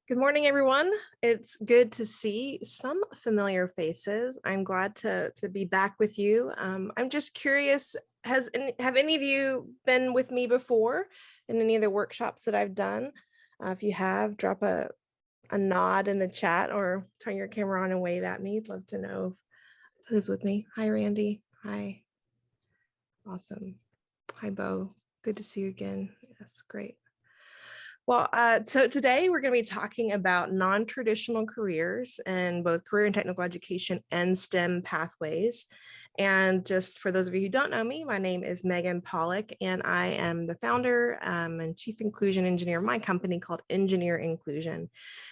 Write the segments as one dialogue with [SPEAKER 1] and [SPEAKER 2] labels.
[SPEAKER 1] Good morning, everyone. It's good to see some familiar faces. I'm glad to be back with you. I'm just curious, have any of you been with me before in any of the workshops that I've done? If you have, drop a nod in the chat or turn your camera on and wave at me. I'd love to know who's with me. Hi, Randy. Hi. Awesome. Hi, Bo. Good to see you again. Yes, great. Well, so today we're going to be talking about non-traditional careers in both career and technical education and STEM pathways. And just for those of you who don't know me, my name is Meagan Pollock, and I am the founder and chief inclusion engineer of my company called Engineer Inclusion.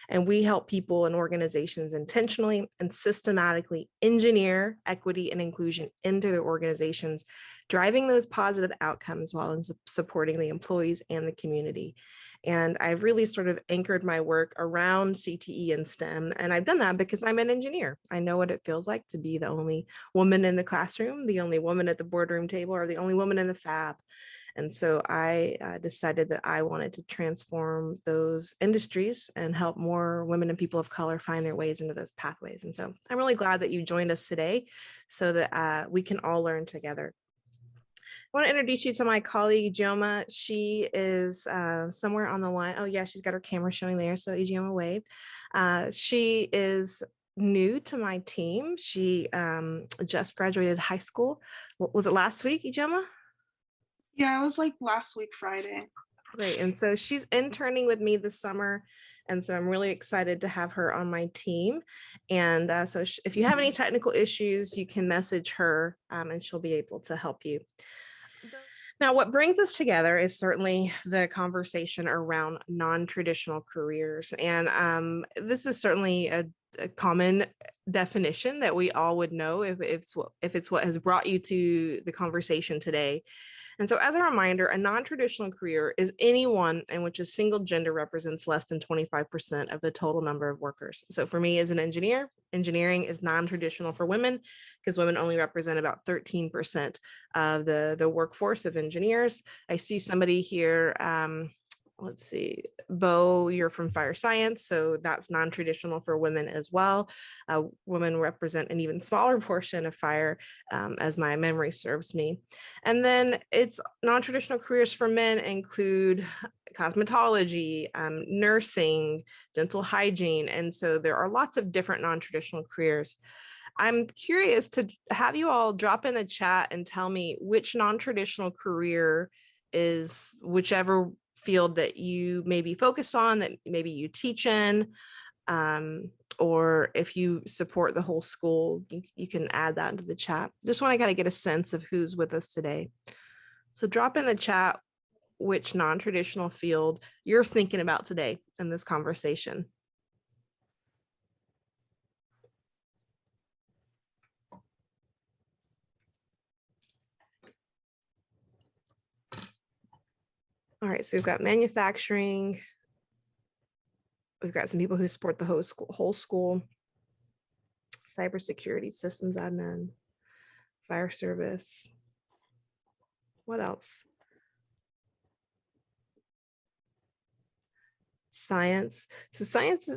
[SPEAKER 1] And we help people and organizations intentionally and systematically engineer equity and inclusion into their organizations, driving those positive outcomes while supporting the employees and the community. And I've really sort of anchored my work around CTE and STEM. And I've done that because I'm an engineer. I know what it feels like to be the only woman in the classroom, the only woman at the boardroom table, or the only woman in the fab. And so I decided that I wanted to transform those industries and help more women and people of color find their ways into those pathways. And so I'm really glad that you joined us today so that we can all learn together. I want to introduce you to my colleague, Ijeoma. She is somewhere on the line. Oh, yeah, she's got her camera showing there. So Ijeoma, wave. She is new to my team. She just graduated high school. Was it last week, Ijeoma?
[SPEAKER 2] Yeah, it was like last week, Friday.
[SPEAKER 1] Great. And so she's interning with me this summer. And so I'm really excited to have her on my team. And so if you have any technical issues, you can message her and she'll be able to help you. Now, what brings us together is certainly the conversation around non-traditional careers. And this is certainly a common definition that we all would know if it's what has brought you to the conversation today. And so as a reminder, a non-traditional career is anyone in which a single gender represents less than 25% of the total number of workers. So for me as an engineer, engineering is non-traditional for women because women only represent about 13% of the workforce of engineers. I see somebody here, let's see, Bo, you're from fire science, so that's non-traditional for women as well. Women represent an even smaller portion of fire, as my memory serves me. And then it's non-traditional careers for men include cosmetology, nursing, dental hygiene. And so there are lots of different non-traditional careers. I'm curious to have you all drop in the chat and tell me which non-traditional career is whichever field that you may be focused on, that maybe you teach in, or if you support the whole school, you can add that into the chat. Just want to kind of get a sense of who's with us today. So drop in the chat which non-traditional field you're thinking about today in this conversation. All right, so we've got manufacturing. We've got some people who support the whole school, cybersecurity, systems admin, fire service. What else? Science. So science,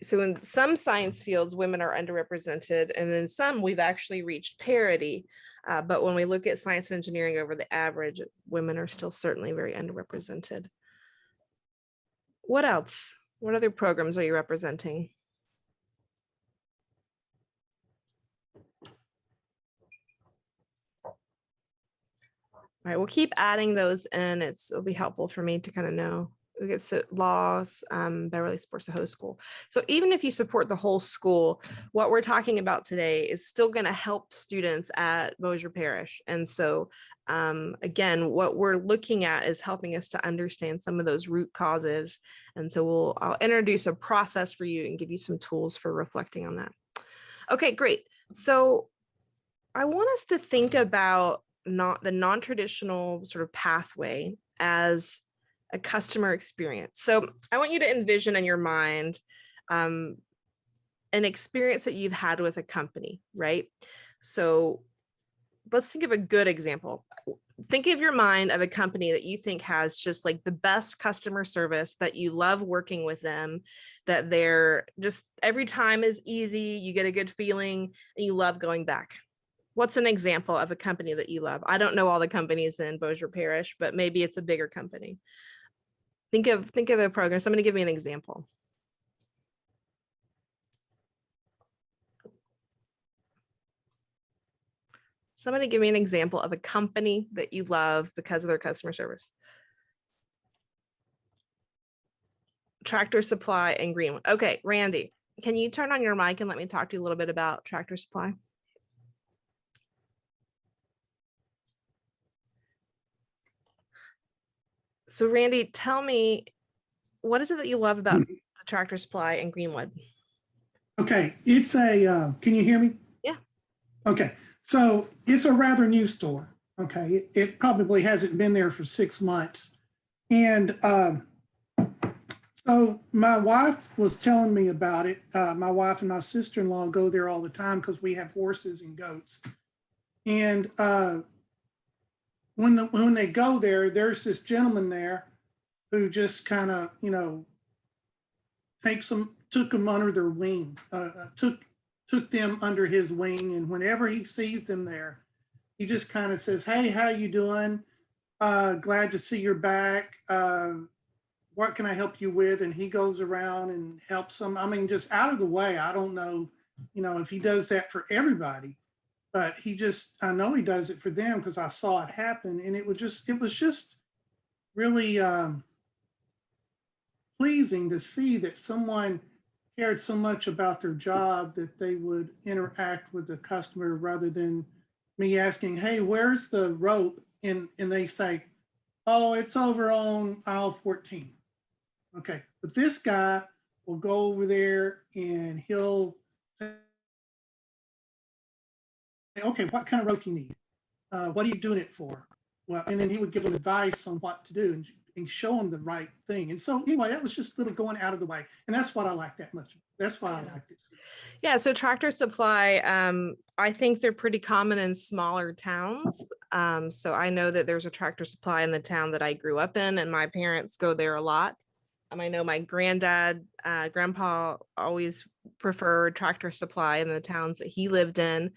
[SPEAKER 1] so in some science fields, women are underrepresented, and in some we've actually reached parity. But when we look at science and engineering over the average, women are still certainly very underrepresented. What else? What other programs are you representing? All right, we'll keep adding those in. It'll be helpful for me to kind of know. We get laws, Beverly supports the whole school. So even if you support the whole school, what we're talking about today is still going to help students at Bossier Parish. And so again, what we're looking at is helping us to understand some of those root causes. And so I'll introduce a process for you and give you some tools for reflecting on that. Okay, great. So I want us to think about the non-traditional sort of pathway as a customer experience. So I want you to envision in your mind an experience that you've had with a company, right? So let's think of a good example. think of your mind of a company that you think has just like the best customer service, that you love working with them, that they're just every time is easy, you get a good feeling, and you love going back. What's an example of a company that you love? I don't know all the companies in Bossier Parish, but maybe it's a bigger company. Think of a program. Somebody give me an example. Somebody give me an example of a company that you love because of their customer service. Tractor Supply and Greenwood. Okay, Randy, can you turn on your mic and let me talk to you a little bit about Tractor Supply? So Randy, tell me, what is it that you love about the Tractor Supply and Greenwood?
[SPEAKER 3] Okay, it's a, can you hear me?
[SPEAKER 1] Yeah.
[SPEAKER 3] Okay, so it's a rather new store. Okay, it probably hasn't been there for 6 months. And so my wife was telling me about it. My wife and my sister-in-law go there all the time because we have horses and goats. And when they go there, there's this gentleman there who just kind of, you know, took them under their wing, took them under his wing. And whenever he sees them there, he just kind of says, "Hey, how you doing? Glad to see you're back. What can I help you with?" And he goes around and helps them. I mean, just out of the way. I don't know, you know, if he does that for everybody, but I know he does it for them because I saw it happen. And it was just really pleasing to see that someone cared so much about their job that they would interact with the customer rather than me asking, "Hey, where's the rope?" And they say, "Oh, it's over on aisle 14. Okay, but this guy will go over there and he'll say, "Okay, what kind of rope you need? What are you doing it for?" Well, and then he would give them advice on what to do and show them the right thing. And so anyway, that was just a little going out of the way. And that's what I like that much. That's why I liked it.
[SPEAKER 1] Yeah, so Tractor Supply, I think they're pretty common in smaller towns. So I know that there's a Tractor Supply in the town that I grew up in, and my parents go there a lot. I know my grandpa always preferred Tractor Supply in the towns that he lived in.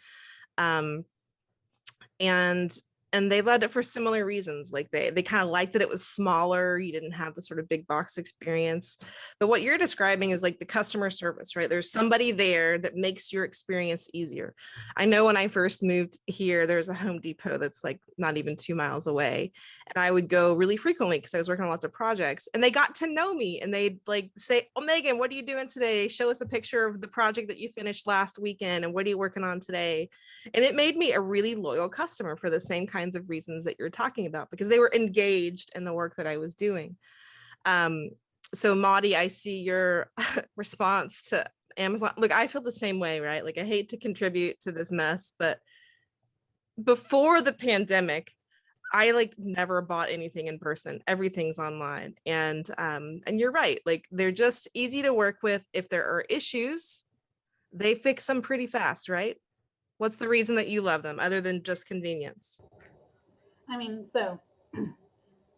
[SPEAKER 1] And they loved it for similar reasons. Like they kind of liked that it was smaller. You didn't have the sort of big box experience. But what you're describing is like the customer service, right? There's somebody there that makes your experience easier. I know when I first moved here, there's a Home Depot that's like not even 2 miles away. And I would go really frequently because I was working on lots of projects, and they got to know me, and they'd like say, "Oh, Meagan, what are you doing today? Show us a picture of the project that you finished last weekend. And what are you working on today?" And it made me a really loyal customer for the same kinds of reasons that you're talking about, because they were engaged in the work that I was doing. So Maudie, I see your response to Amazon. Look, I feel the same way, right? Like I hate to contribute to this mess, but before the pandemic, I like never bought anything in person. Everything's online. And you're right. Like they're just easy to work with. If there are issues, they fix them pretty fast, right? What's the reason that you love them other than just convenience?
[SPEAKER 4] I mean, so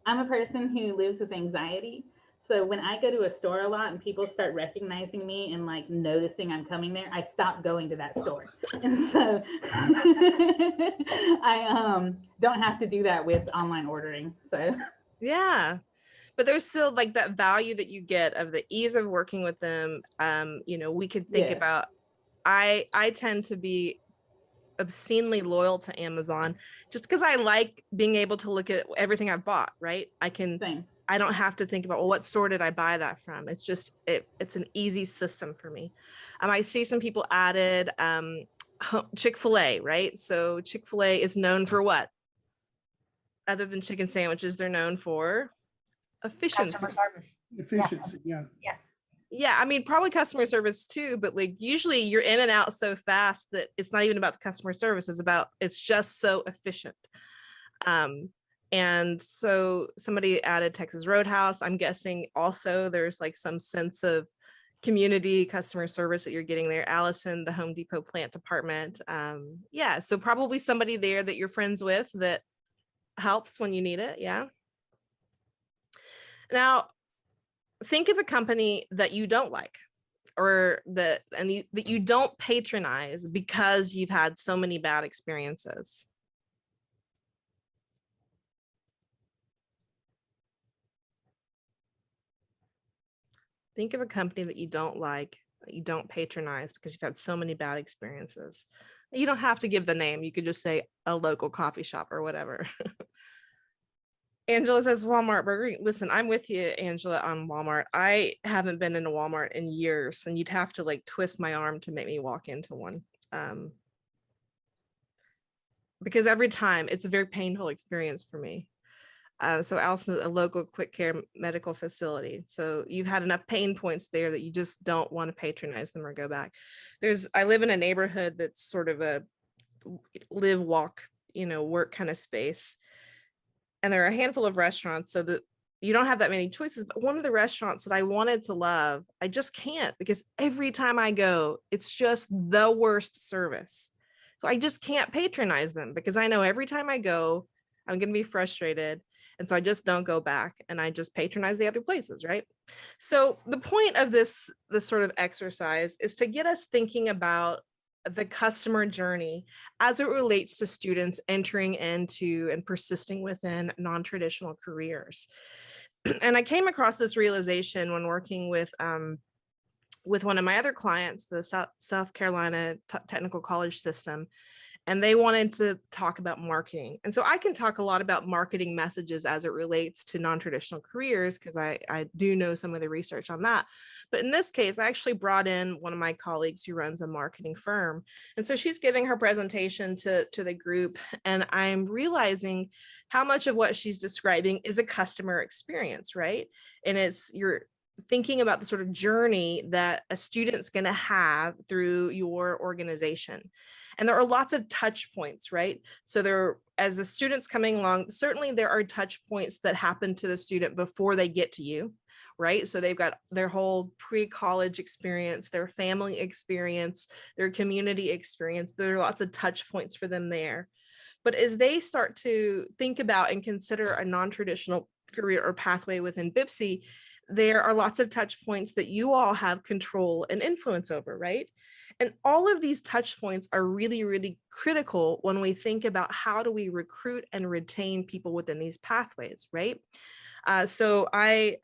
[SPEAKER 4] I'm a person who lives with anxiety. So when I go to a store a lot and people start recognizing me and like noticing I'm coming there, I stop going to that store. And so I don't have to do that with online ordering. So
[SPEAKER 1] yeah, but there's still like that value that you get of the ease of working with them. You know, we could think about, I tend to be obscenely loyal to Amazon just because I like being able to look at everything I've bought, right? I don't have to think about, well, what store did I buy that from? It's just, it's an easy system for me. I see some people added Chick-fil-A, right? So Chick-fil-A is known for what? Other than chicken sandwiches, they're known for efficiency.
[SPEAKER 5] Customer service.
[SPEAKER 3] Efficiency, yeah.
[SPEAKER 1] Yeah, I mean, probably customer service too, but like usually you're in and out so fast that it's not even about the customer service, it's just so efficient. And so somebody added Texas Roadhouse. I'm guessing also there's like some sense of community customer service that you're getting there. Allison, the Home Depot plant department. Yeah, so probably somebody there that you're friends with that helps when you need it. Yeah. Now, think of a company that you don't like, or that you don't patronize because you've had so many bad experiences. Think of a company that you don't like, that you don't patronize because you've had so many bad experiences. You don't have to give the name. You could just say a local coffee shop or whatever. Angela says Walmart Burger. Listen, I'm with you, Angela, on Walmart. I haven't been in a Walmart in years, and you'd have to like twist my arm to make me walk into one. Because every time it's a very painful experience for me. So Allison, a local quick care medical facility. So you've had enough pain points there that you just don't want to patronize them or go back. I live in a neighborhood that's sort of a live, walk, work kind of space. And there are a handful of restaurants, so that you don't have that many choices. But one of the restaurants that I wanted to love, I just can't, because every time I go, it's just the worst service. So I just can't patronize them because I know every time I go, I'm going to be frustrated. And so I just don't go back, and I just patronize the other places, right? So the point of this sort of exercise is to get us thinking about the customer journey as it relates to students entering into and persisting within non-traditional careers. And I came across this realization when working with one of my other clients, the South Carolina Technical College system, and they wanted to talk about marketing. And so I can talk a lot about marketing messages as it relates to non-traditional careers, because I do know some of the research on that. But in this case, I actually brought in one of my colleagues who runs a marketing firm. And so she's giving her presentation to the group, and I'm realizing how much of what she's describing is a customer experience, right? And you're thinking about the sort of journey that a student's going to have through your organization. And there are lots of touch points, right? So as the student's coming along, certainly there are touch points that happen to the student before they get to you, right? So they've got their whole pre-college experience, their family experience, their community experience. There are lots of touch points for them there. But as they start to think about and consider a non-traditional career or pathway within BIPSI, there are lots of touch points that you all have control and influence over, right? And all of these touch points are really, really critical when we think about how do we recruit and retain people within these pathways, right? So I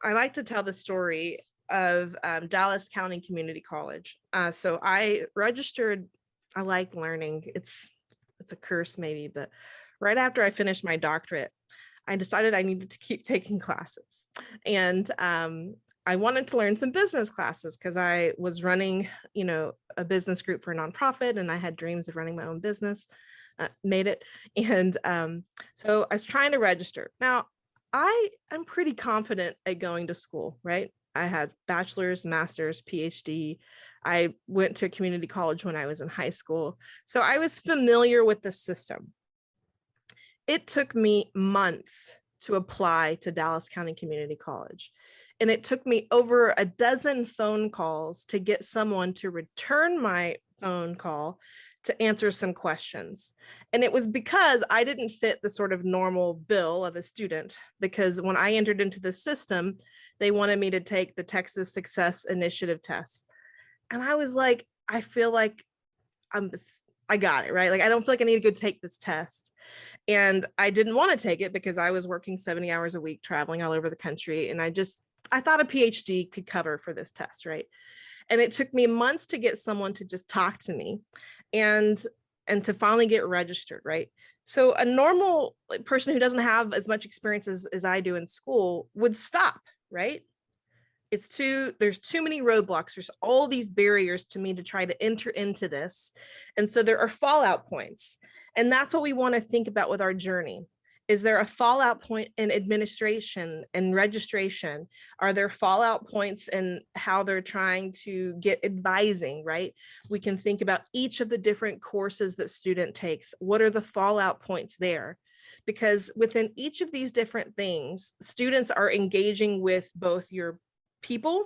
[SPEAKER 1] like to tell the story of Dallas County Community College. So I registered. I like learning. It's a curse maybe, but right after I finished my doctorate, I decided I needed to keep taking classes. And I wanted to learn some business classes because I was running, a business group for a nonprofit, and I had dreams of running my own business, made it. And so I was trying to register. Now, I'm pretty confident at going to school, right? I had bachelor's, master's, PhD. I went to a community college when I was in high school. So I was familiar with the system. It took me months to apply to Dallas County Community College. And it took me over a dozen phone calls to get someone to return my phone call to answer some questions. And it was because I didn't fit the sort of normal bill of a student, because when I entered into the system, they wanted me to take the Texas Success Initiative test. And I was like, I feel like I got it, right? Like, I don't feel like I need to go take this test. And I didn't want to take it because I was working 70 hours a week, traveling all over the country. And I thought a PhD could cover for this test, right? And it took me months to get someone to just talk to me and to finally get registered, right? So a normal person who doesn't have as much experience as I do in school would stop, right? There's too many roadblocks. There's all these barriers to me to try to enter into this. And so there are fallout points. And that's what we want to think about with our journey. Is there a fallout point in administration and registration? Are there fallout points in how they're trying to get advising, right? We can think about each of the different courses that student takes. What are the fallout points there? Because within each of these different things, students are engaging with both your people,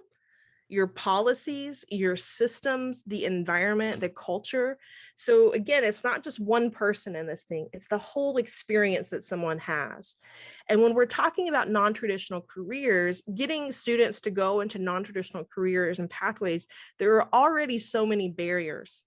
[SPEAKER 1] your policies, your systems, the environment, the culture. So again, it's not just one person in this thing, it's the whole experience that someone has. And when we're talking about non-traditional careers, getting students to go into non-traditional careers and pathways, there are already so many barriers.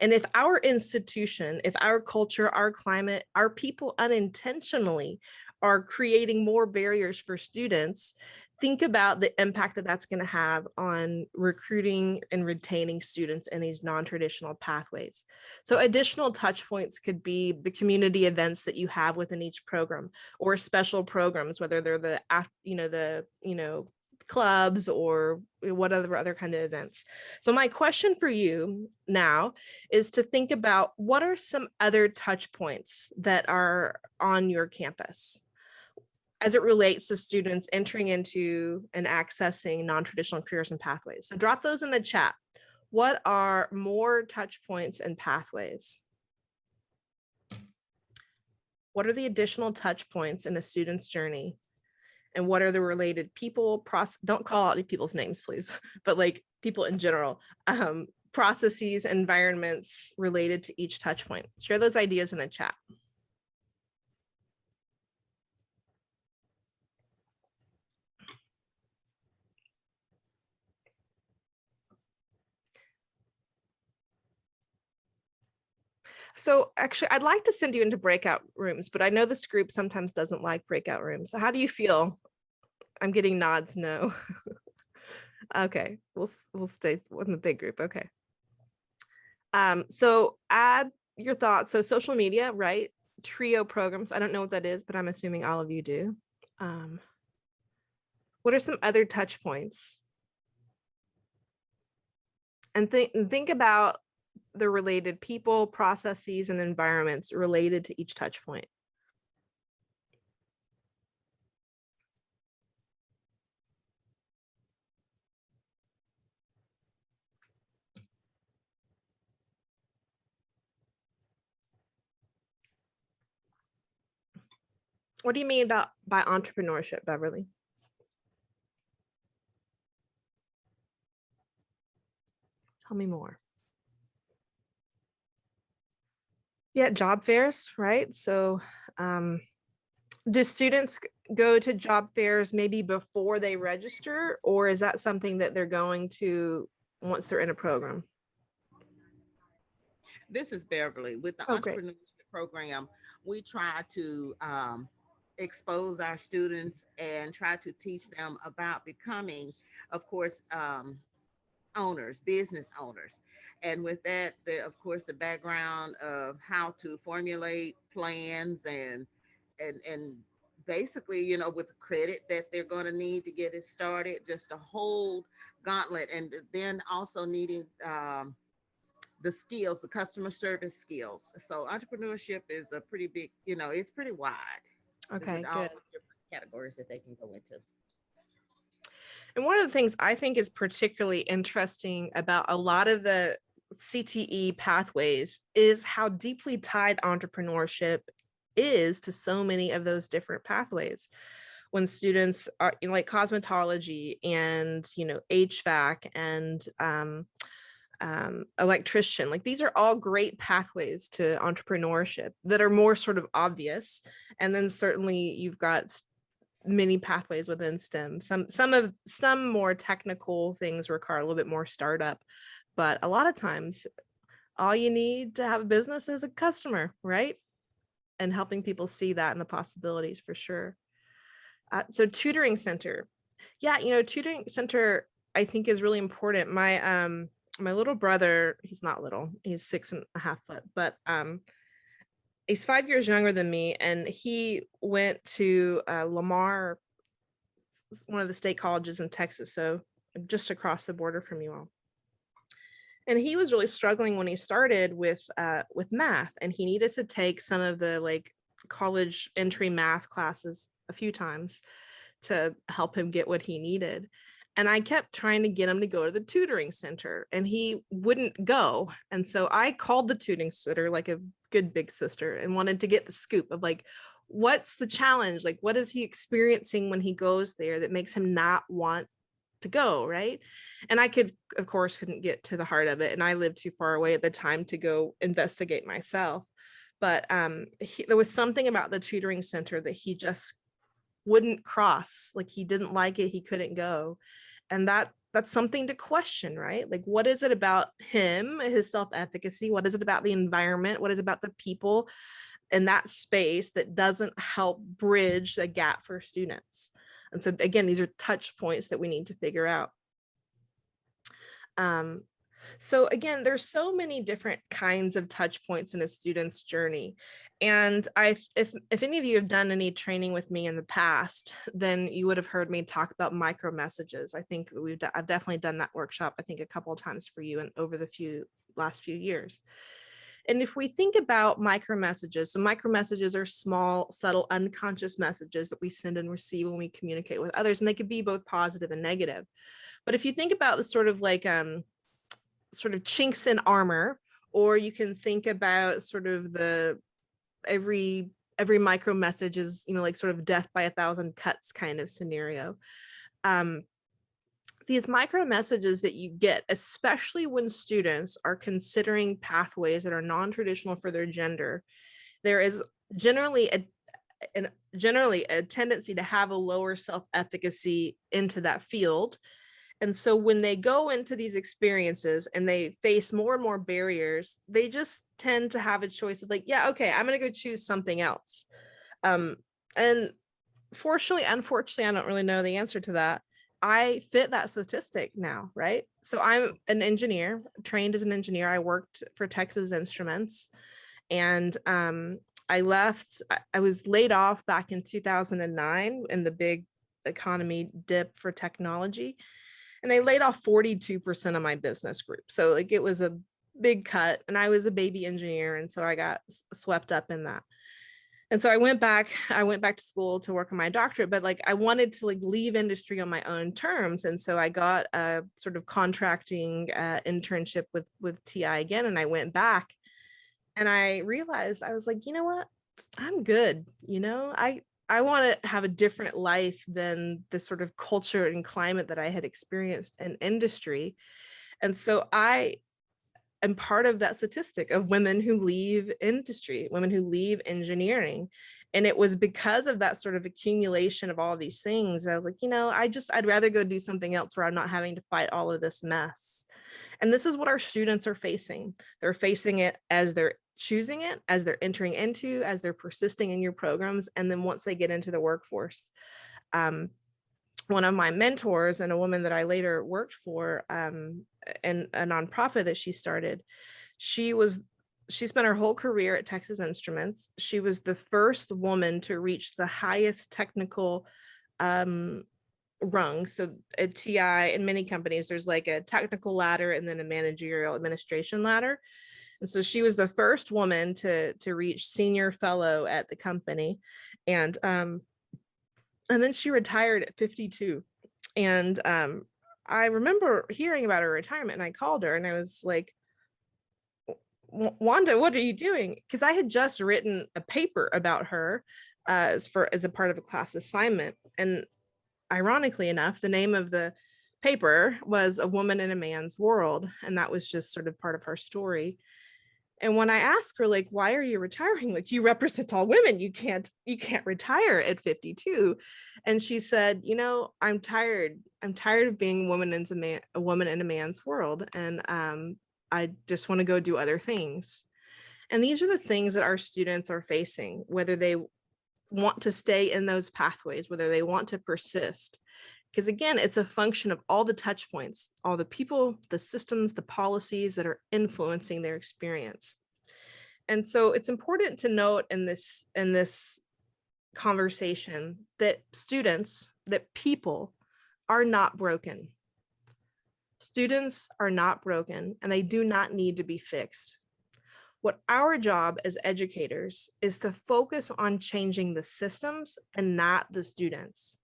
[SPEAKER 1] And if our institution, if our culture, our climate, our people unintentionally are creating more barriers for students, think about the impact that that's going to have on recruiting and retaining students in these non-traditional pathways. So additional touch points could be the community events that you have within each program, or special programs, whether they're the clubs or what other kind of events. So my question for you now is to think about, what are some other touch points that are on your campus as it relates to students entering into and accessing non-traditional careers and pathways? So drop those in the chat. What are more touch points and pathways? What are the additional touch points in a student's journey? And what are the related people, don't call out any people's names, please, but like people in general, processes, environments related to each touch point. Share those ideas in the chat. So actually, I'd like to send you into breakout rooms, but I know this group sometimes doesn't like breakout rooms. So how do you feel? I'm getting nods, no. Okay, we'll stay in the big group, okay. So add your thoughts. So social media, right? Trio programs, I don't know what that is, but I'm assuming all of you do. What are some other touch points? And think about the related people, processes, and environments related to each touch point. What do you mean by entrepreneurship, Beverly? Tell me more. Yeah, job fairs, right? So do students go to job fairs maybe before they register, or is that something that they're going to once they're in a program?
[SPEAKER 5] This is Beverly. With the
[SPEAKER 1] Great.
[SPEAKER 5] entrepreneurship program, we try to expose our students and try to teach them about becoming, of course, owners, business owners. And with that, of course, the background of how to formulate plans and basically, with the credit that they're going to need to get it started, just a whole gauntlet. And then also needing the skills, the customer service skills. So entrepreneurship is a pretty big, it's pretty wide.
[SPEAKER 1] Okay,
[SPEAKER 5] all
[SPEAKER 1] good.
[SPEAKER 5] different categories that they can go into.
[SPEAKER 1] And one of the things I think is particularly interesting about a lot of the CTE pathways is how deeply tied entrepreneurship is to so many of those different pathways. When students are like cosmetology and HVAC and electrician, like these are all great pathways to entrepreneurship that are more sort of obvious. And then certainly you've got many pathways within STEM. Some more technical things require a little bit more startup, but a lot of times all you need to have a business is a customer, right? And helping people see that and the possibilities for sure. So tutoring center. Yeah, tutoring center I think is really important. My little brother, he's not little, he's 6.5 foot, but he's 5 years younger than me, and he went to Lamar, one of the state colleges in Texas, so just across the border from you all. And he was really struggling when he started with math, and he needed to take some of the like college entry math classes a few times to help him get what he needed. And I kept trying to get him to go to the tutoring center, and he wouldn't go. And so I called the tutoring center like a good big sister and wanted to get the scoop of like, what's the challenge? Like, what is he experiencing when he goes there that makes him not want to go, right? And I could, of course, couldn't get to the heart of it. And I lived too far away at the time to go investigate myself. But there was something about the tutoring center that he just wouldn't cross. Like he didn't like it, he couldn't go. And that's something to question, right? Like, what is it about him, his self-efficacy? What is it about the environment? What is it about the people in that space that doesn't help bridge the gap for students? And so again, these are touch points that we need to figure out. So again, there's so many different kinds of touch points in a student's journey. And if any of you have done any training with me in the past, then you would have heard me talk about micro messages. I think I've definitely done that workshop, I think a couple of times for you and over the last few years. And if we think about micro messages, so micro messages are small, subtle, unconscious messages that we send and receive when we communicate with others, and they could be both positive and negative. But if you think about the sort of like sort of chinks in armor, or you can think about sort of the every micro message is, you know, like sort of death by 1,000 cuts kind of scenario. These micro messages that you get, especially when students are considering pathways that are non-traditional for their gender, there is generally a tendency to have a lower self-efficacy into that field. And so when they go into these experiences and they face more and more barriers, they just tend to have a choice of like, yeah, okay, I'm going to go choose something else. And unfortunately, I don't really know the answer to that. I fit that statistic now, right? So I'm an engineer, trained as an engineer. I worked for Texas Instruments, and I was laid off back in 2009 in the big economy dip for technology. And they laid off 42% of my business group. So like it was a big cut, and I was a baby engineer. And so I got swept up in that. And so I went back to school to work on my doctorate, but like I wanted to like leave industry on my own terms. And so I got a sort of contracting internship with TI again. And I went back and I realized, I was like, you know what, I'm good. You know, I want to have a different life than the sort of culture and climate that I had experienced in industry. And so I am part of that statistic of women who leave industry, women who leave engineering. And it was because of that sort of accumulation of all these things. I was like, you know, I'd rather go do something else where I'm not having to fight all of this mess. And this is what our students are facing. They're facing it as they're choosing it, as they're entering into, as they're persisting in your programs. And then once they get into the workforce. One of my mentors and a woman that I later worked for in a nonprofit that she started, she spent her whole career at Texas Instruments. She was the first woman to reach the highest technical rung. So at TI, in many companies, there's like a technical ladder and then a managerial administration ladder. And so she was the first woman to reach senior fellow at the company. And then she retired at 52. And I remember hearing about her retirement, and I called her and I was like, Wanda, what are you doing? Because I had just written a paper about her as a part of a class assignment. And ironically enough, the name of the paper was A Woman in a Man's World. And that was just sort of part of her story. And when I asked her, like, why are you retiring? Like, you represent all women. You can't retire at 52. And she said, you know, I'm tired of being a woman in a man's world. And I just want to go do other things. And these are the things that our students are facing, whether they want to stay in those pathways, whether they want to persist. Because again, it's a function of all the touch points, all the people, the systems, the policies that are influencing their experience. And so it's important to note in this conversation that people are not broken. Students are not broken, and they do not need to be fixed. What our job as educators is to focus on changing the systems and not the students.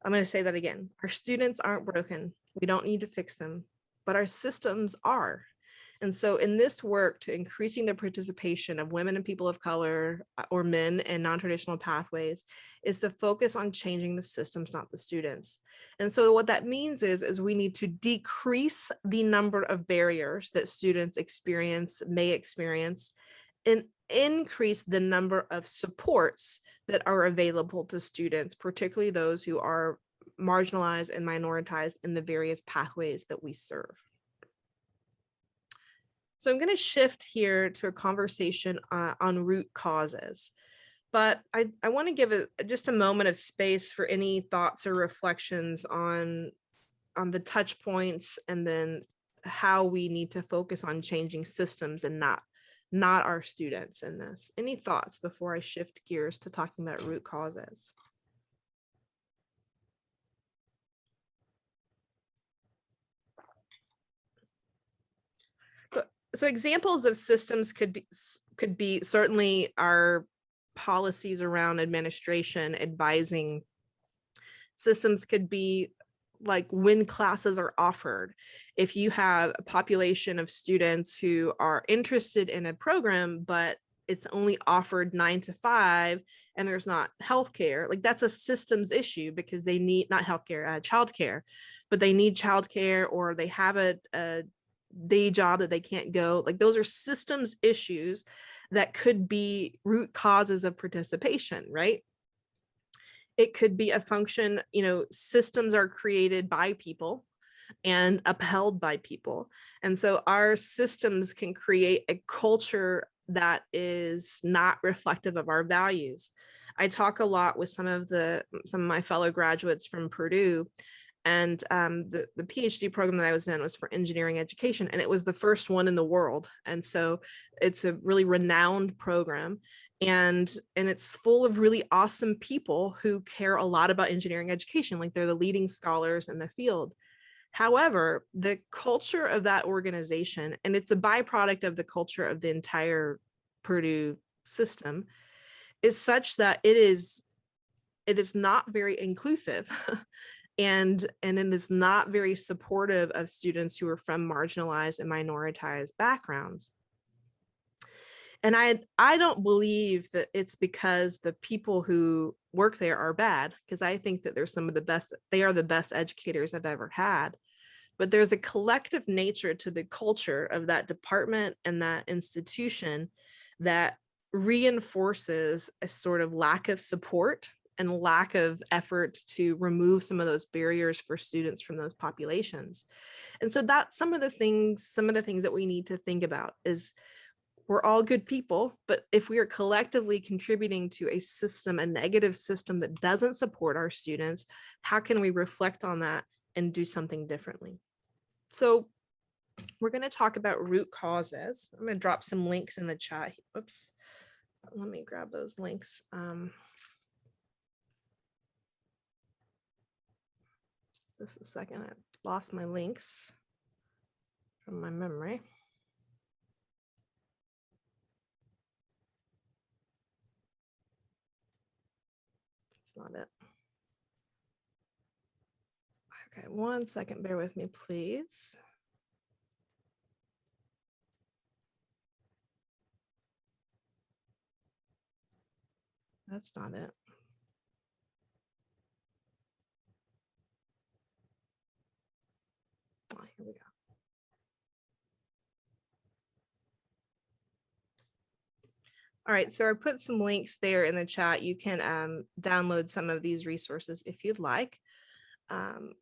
[SPEAKER 1] I'm going to say that again. Our students aren't broken. We don't need to fix them, but our systems are. And so in this work to increasing the participation of women and people of color or men in non-traditional pathways is to focus on changing the systems, not the students. And so what that means is we need to decrease the number of barriers that students may experience, and increase the number of supports that are available to students, particularly those who are marginalized and minoritized in the various pathways that we serve. So I'm going to shift here to a conversation on root causes, but I want to give just a moment of space for any thoughts or reflections on the touch points, and then how we need to focus on changing systems and not our students in this. Any thoughts before I shift gears to talking about root causes? So examples of systems could be certainly our policies around administration, advising. Systems could be like when classes are offered. If you have a population of students who are interested in a program, but it's only offered 9 to 5 and there's not healthcare, like that's a systems issue, because they need not healthcare, childcare, but they need childcare, or they have a day job that they can't go. Like those are systems issues that could be root causes of participation, right? It could be a function, systems are created by people and upheld by people. And so our systems can create a culture that is not reflective of our values. I talk a lot with some of my fellow graduates from Purdue, and the PhD program that I was in was for engineering education, and it was the first one in the world. And so it's a really renowned program, and it's full of really awesome people who care a lot about engineering education, like they're the leading scholars in the field. However, the culture of that organization, and it's a byproduct of the culture of the entire Purdue system, is such that it is not very inclusive. And it is not very supportive of students who are from marginalized and minoritized backgrounds. And I don't believe that it's because the people who work there are bad, because I think that they are the best educators I've ever had. But there's a collective nature to the culture of that department and that institution that reinforces a sort of lack of support and lack of effort to remove some of those barriers for students from those populations. And so that's some of the things that we need to think about is we're all good people, but if we are collectively contributing to a negative system that doesn't support our students, how can we reflect on that and do something differently? So we're going to talk about root causes. I'm going to drop some links in the chat. Oops. Let me grab those links. Just a second, I lost my links from my memory. It's not it. Okay, 1 second, bear with me, please. That's not it. Oh, here we go. All right, so I put some links there in the chat. You can download some of these resources if you'd like.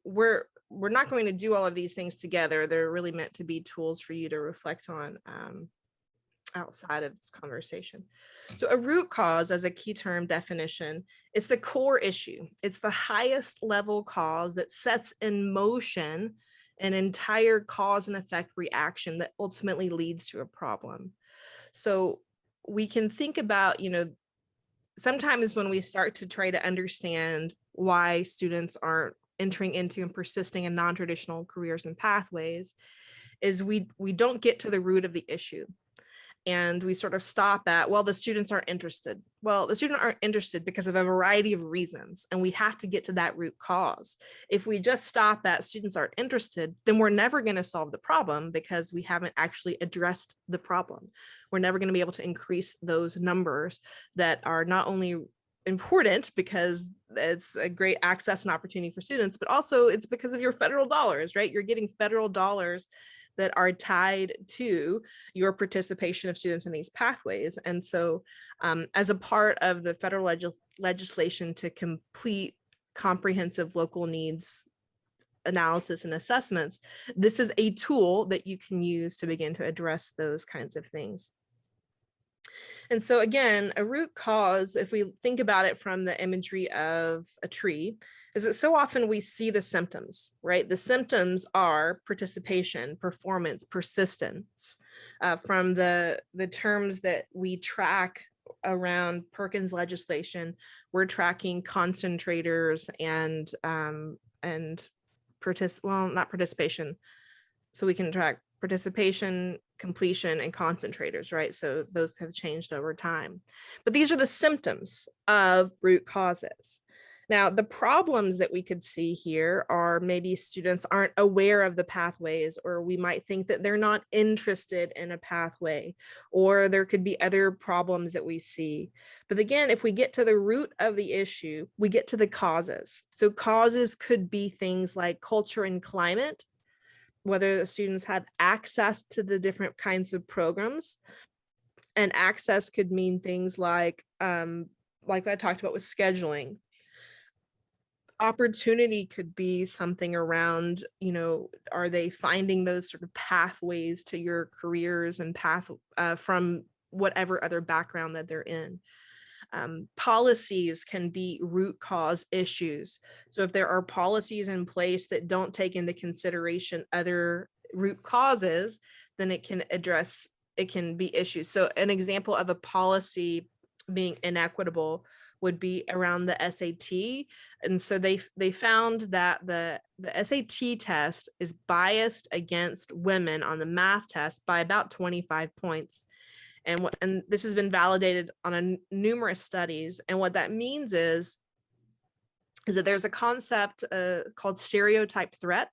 [SPEAKER 1] We're not going to do all of these things together. They're really meant to be tools for you to reflect on outside of this conversation. So a root cause, as a key term definition, it's the core issue. It's the highest level cause that sets in motion an entire cause and effect reaction that ultimately leads to a problem. So we can think about, sometimes when we start to try to understand why students aren't entering into and persisting in non-traditional careers and pathways, is we don't get to the root of the issue. and we sort of stop at, well, the students aren't interested. Well, the students aren't interested because of a variety of reasons, and we have to get to that root cause. If we just stop at students aren't interested, then we're never going to solve the problem because we haven't actually addressed the problem. We're never going to be able to increase those numbers that are not only important because it's a great access and opportunity for students, but also it's because of your federal dollars, right? You're getting federal dollars that are tied to your participation of students in these pathways. And so as a part of the federal legislation to complete comprehensive local needs analysis and assessments, this is a tool that you can use to begin to address those kinds of things. And so again, a root cause, if we think about it from the imagery of a tree, is that so often we see the symptoms, right? The symptoms are participation, performance, persistence. From the terms that we track around Perkins legislation, we're tracking concentrators and not participation. So we can track participation, completion, and concentrators, right? So those have changed over time. But these are the symptoms of root causes. Now, the problems that we could see here are maybe students aren't aware of the pathways, or we might think that they're not interested in a pathway, or there could be other problems that we see. But again, if we get to the root of the issue, we get to the causes. So causes could be things like culture and climate, whether the students have access to the different kinds of programs. And access could mean things like I talked about with scheduling. Opportunity could be something around, are they finding those sort of pathways to your careers and path from whatever other background that they're in. Policies can be root cause issues. So if there are policies in place that don't take into consideration other root causes, then it can be issues. So an example of a policy being inequitable would be around the SAT. And so they found that the SAT test is biased against women on the math test by about 25 points. And this has been validated on numerous studies. And what that means is that there's a concept called stereotype threat.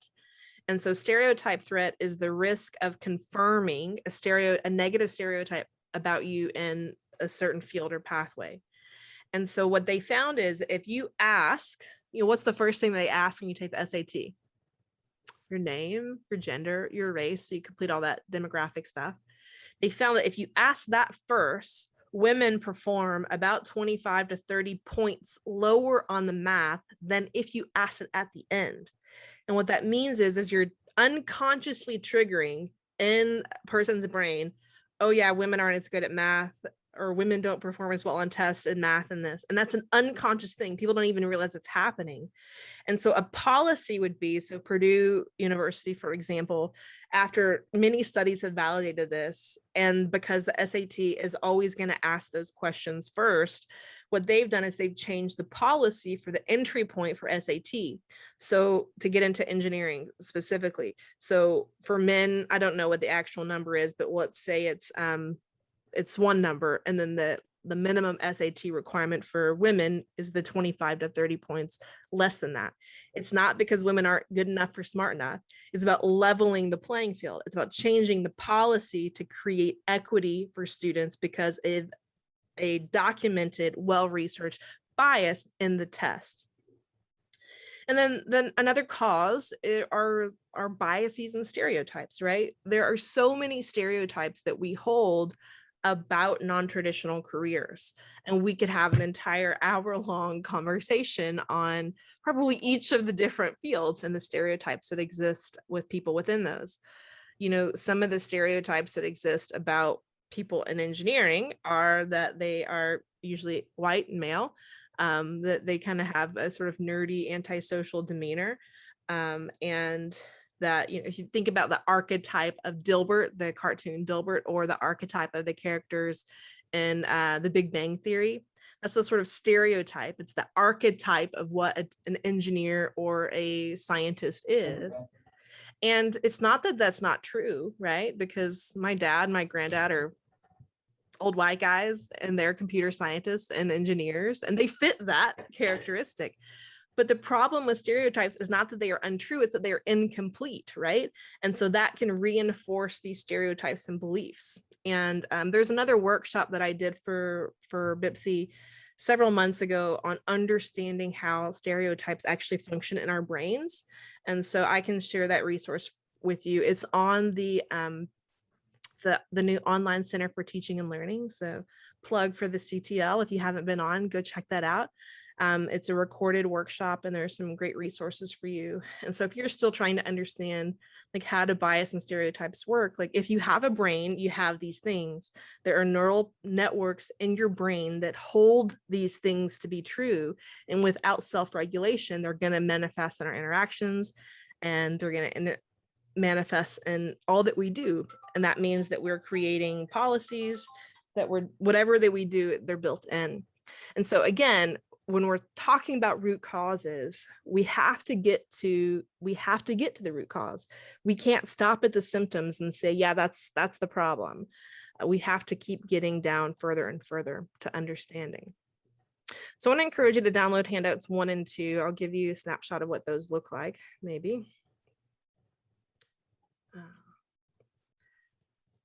[SPEAKER 1] And so stereotype threat is the risk of confirming a negative stereotype about you in a certain field or pathway. And so what they found is if you ask, what's the first thing they ask when you take the SAT? Your name, your gender, your race. So you complete all that demographic stuff. They found that if you ask that first, women perform about 25 to 30 points lower on the math than if you ask it at the end. And what that means is you're unconsciously triggering in a person's brain, oh yeah, women aren't as good at math, or women don't perform as well on tests in math and this. And that's an unconscious thing. People don't even realize it's happening. And so a policy would be, so Purdue University, for example, after many studies have validated this, and because the SAT is always going to ask those questions first, what they've done is they've changed the policy for the entry point for SAT. So to get into engineering specifically. So for men, I don't know what the actual number is, but let's say it's one number, and then the minimum SAT requirement for women is the 25 to 30 points less than that. It's not because women aren't good enough or smart enough. It's about leveling the playing field. It's about changing the policy to create equity for students because of a documented, well-researched bias in the test. And then another cause are biases and stereotypes, right? There are so many stereotypes that we hold about non-traditional careers, and we could have an entire hour-long conversation on probably each of the different fields and the stereotypes that exist with people within those. Some of the stereotypes that exist about people in engineering are that they are usually white and male, that they kind of have a sort of nerdy, antisocial demeanor, and that, if you think about the archetype of Dilbert, the cartoon Dilbert, or the archetype of the characters in the Big Bang Theory, that's a sort of stereotype. It's the archetype of what an engineer or a scientist is. And it's not that that's not true, right? Because my dad, my granddad are old white guys and they're computer scientists and engineers, and they fit that characteristic. But the problem with stereotypes is not that they are untrue, it's that they are incomplete, right? And so that can reinforce these stereotypes and beliefs. And there's another workshop that I did for BIPSI several months ago on understanding how stereotypes actually function in our brains. And so I can share that resource with you. It's on the new online Center for Teaching and Learning. So plug for the CTL. If you haven't been on, go check that out. It's a recorded workshop and there's some great resources for you. And so if you're still trying to understand like how do bias and stereotypes work, like if you have a brain, you have these things. There are neural networks in your brain that hold these things to be true. And without self-regulation, they're going to manifest in our interactions, and they're going to manifest in all that we do. And that means that we're creating policies that whatever that we do, they're built in. And so again, when we're talking about root causes, we have to get to the root cause. We can't stop at the symptoms and say, yeah, that's the problem. We have to keep getting down further and further to understanding. So I want to encourage you to download handouts 1 and 2. I'll give you a snapshot of what those look like, maybe.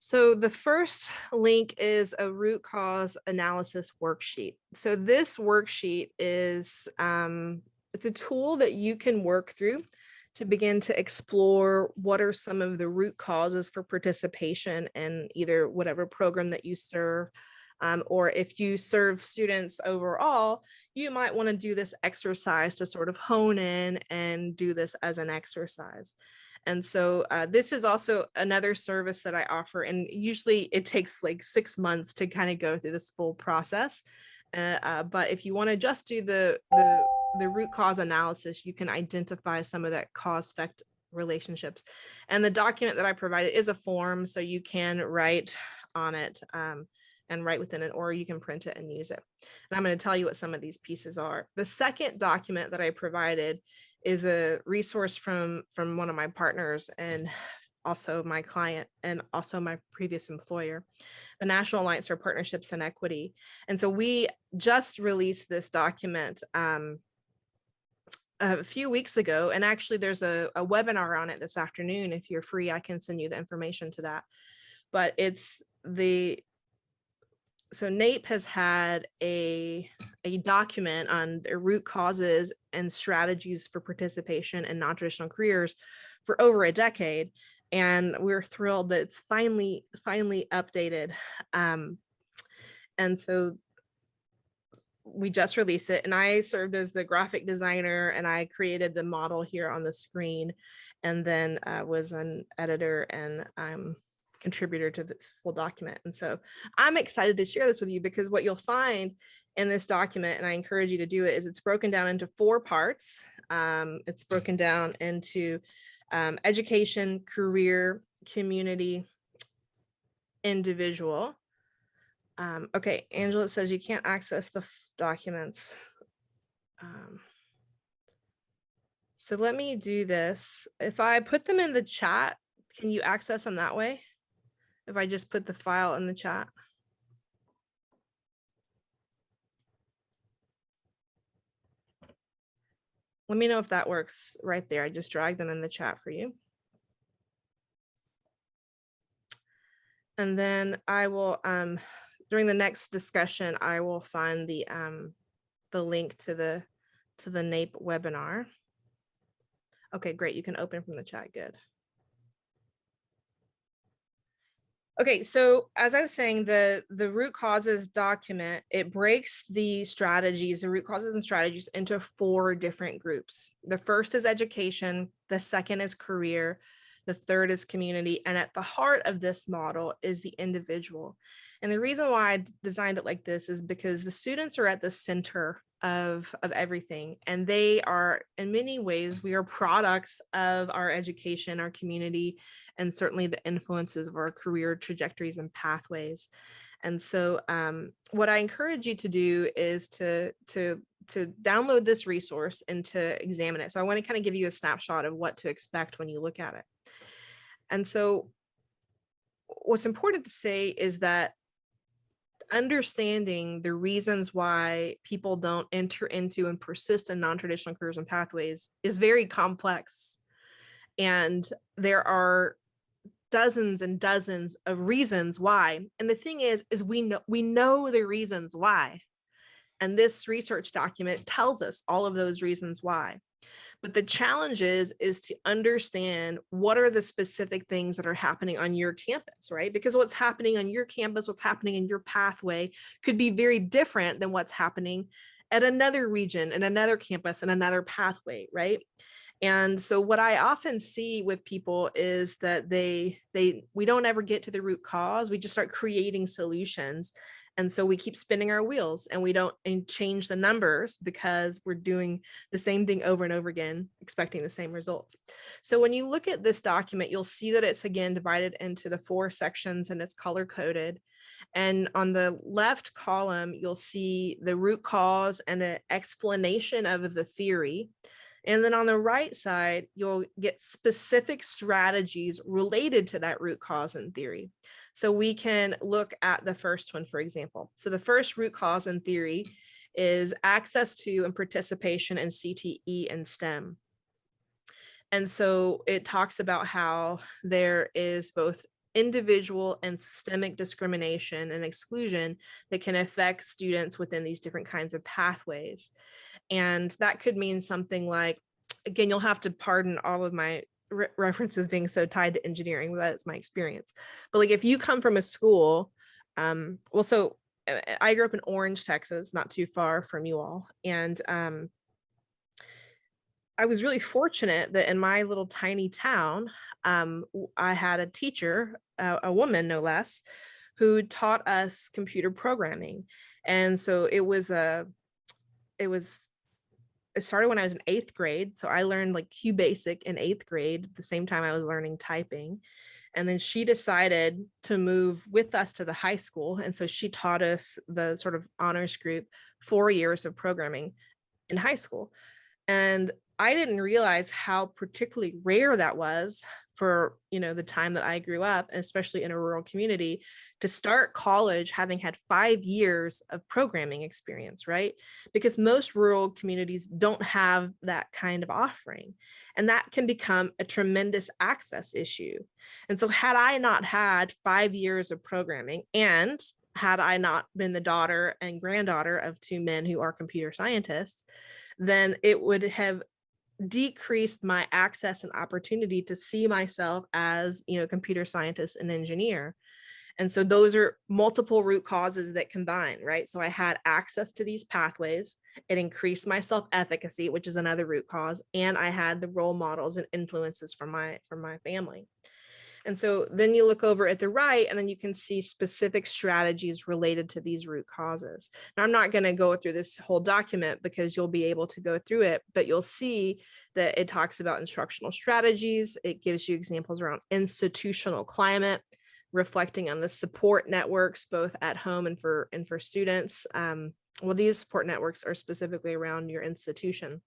[SPEAKER 1] So the first link is a root cause analysis worksheet. So this worksheet is, it's a tool that you can work through to begin to explore what are some of the root causes for participation in either whatever program that you serve, or if you serve students overall, you might want to do this exercise to sort of hone in and do this as an exercise. And so this is also another service that I offer, and usually it takes like 6 months to kind of go through this full process. But if you want to just do the root cause analysis, you can identify some of that cause-effect relationships. And the document that I provided is a form, so you can write on it and write within it, or you can print it and use it. And I'm going to tell you what some of these pieces are. The second document that I provided is a resource from one of my partners and also my client and also my previous employer, the National Alliance for Partnerships and Equity. And so we just released this document a few weeks ago, and actually there's a webinar on it this afternoon. If you're free, I can send you the information to that. But it's so NAEP has had a document on the root causes and strategies for participation in non-traditional careers for over a decade. And we're thrilled that it's finally updated. And so we just released it, and I served as the graphic designer, and I created the model here on the screen, and then was an editor and contributor to the full document. And so I'm excited to share this with you, because what you'll find in this document, and I encourage you to do it, is it's broken down into 4 parts. It's broken down into education, career, community, individual. Okay, Angela says you can't access the documents. So let me do this. If I put them in the chat, can you access them that way? If I just put the file in the chat. Let me know if that works right there. I just dragged them in the chat for you. And then I will, during the next discussion, I will find the link to the NAEP webinar. Okay, great. You can open from the chat. Good. Okay, so as I was saying, the root causes document, it breaks the strategies, the root causes and strategies into 4 different groups. The first is education, the second is career, the third is community, and at the heart of this model is the individual. And the reason why I designed it like this is because the students are at the center of everything, and they are, in many ways, we are products of our education, our community, and certainly the influences of our career trajectories and pathways. And so what I encourage you to do is to download this resource and to examine it. So I want to kind of give you a snapshot of what to expect when you look at it. And so what's important to say is that understanding the reasons why people don't enter into and persist in non-traditional careers and pathways is very complex. And there are dozens and dozens of reasons why. And the thing is we know the reasons why. And this research document tells us all of those reasons why. But the challenge is to understand what are the specific things that are happening on your campus, right? Because what's happening on your campus, what's happening in your pathway could be very different than what's happening at another region and another campus and another pathway, right? And so what I often see with people is that we don't ever get to the root cause. We just start creating solutions. And so we keep spinning our wheels and we don't change the numbers because we're doing the same thing over and over again, expecting the same results. So when you look at this document, you'll see that it's again divided into the 4 sections and it's color coded. And on the left column, you'll see the root cause and an explanation of the theory. And then on the right side, you'll get specific strategies related to that root cause and theory. So we can look at the first one, for example. So the first root cause and theory is access to and participation in CTE and STEM. And so it talks about how there is both individual and systemic discrimination and exclusion that can affect students within these different kinds of pathways. And that could mean something like, again, you'll have to pardon all of my references being so tied to engineering, but that's my experience. But like if you come from a school, so I grew up in Orange, Texas, not too far from you all. And I was really fortunate that in my little tiny town, I had a teacher, a woman no less, who taught us computer programming. And so it started when I was in 8th grade. So I learned like Q Basic in 8th grade, at the same time I was learning typing. And then she decided to move with us to the high school. And so she taught us the sort of honors group 4 years of programming in high school. And I didn't realize how particularly rare that was for, the time that I grew up, especially in a rural community, to start college having had 5 years of programming experience, right? Because most rural communities don't have that kind of offering. And that can become a tremendous access issue. And so had I not had 5 years of programming, and had I not been the daughter and granddaughter of 2 men who are computer scientists, then it would have decreased my access and opportunity to see myself as, computer scientist and engineer. And so those are multiple root causes that combine, right? So I had access to these pathways. It increased my self-efficacy, which is another root cause. And I had the role models and influences from my family. And so then you look over at the right, and then you can see specific strategies related to these root causes. Now, I'm not going to go through this whole document because you'll be able to go through it, but you'll see that it talks about instructional strategies. It gives you examples around institutional climate, reflecting on the support networks, both at home and for students. These support networks are specifically around your institution.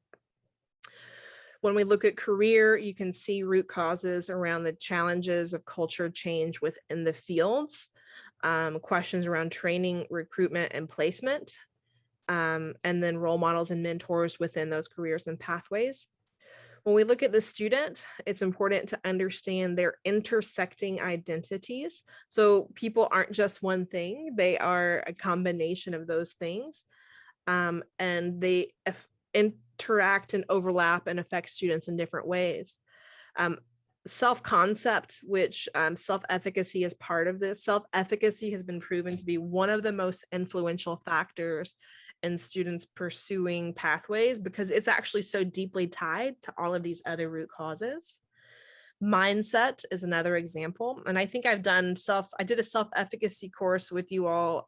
[SPEAKER 1] When we look at career, you can see root causes around the challenges of culture change within the fields, questions around training, recruitment, and placement, and then role models and mentors within those careers and pathways. When we look at the student, it's important to understand their intersecting identities. So people aren't just one thing, they are a combination of those things. And they interact and overlap and affect students in different ways. Self-concept, which self-efficacy is part of this. Self-efficacy has been proven to be one of the most influential factors in students pursuing pathways because it's actually so deeply tied to all of these other root causes. Mindset is another example. And I think I did a self-efficacy course with you all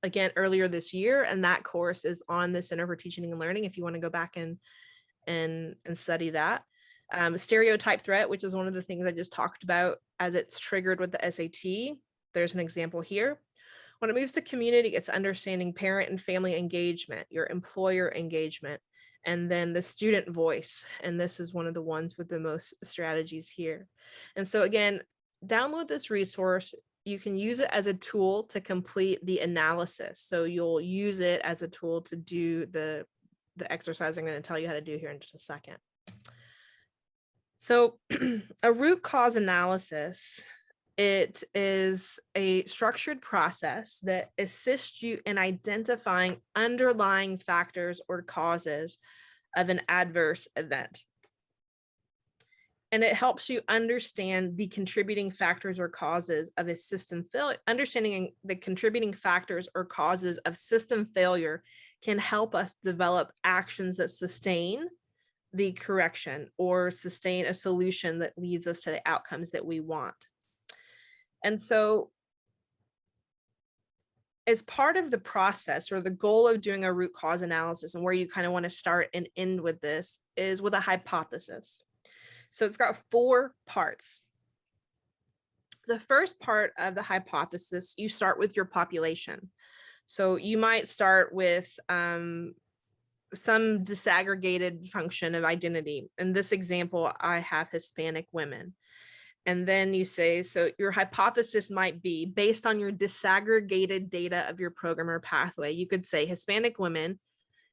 [SPEAKER 1] again earlier this year, and that course is on the Center for Teaching and Learning if you want to go back and study that. Stereotype threat, which is one of the things I just talked about as it's triggered with the SAT. There's an example here. When it moves to community, it's understanding parent and family engagement, your employer engagement, and then the student voice. And this is one of the ones with the most strategies here. And so again, download this resource. you can use it as a tool to complete the analysis. So you'll use it as a tool to do the exercise I'm going to tell you how to do here in just a second. So a root cause analysis, it is a structured process that assists you in identifying underlying factors or causes of an adverse event. And it helps you understand the contributing factors or causes of a system failure. Understanding the contributing factors or causes of system failure can help us develop actions that sustain the correction or sustain a solution that leads us to the outcomes that we want. And so as part of the process, or the goal of doing a root cause analysis, and where you kind of want to start and end with this, is with a hypothesis. So it's got 4 parts. The first part of the hypothesis, you start with your population. So you might start with some disaggregated function of identity. In this example, I have Hispanic women. And then you say, so your hypothesis might be based on your disaggregated data of your program or pathway. You could say Hispanic women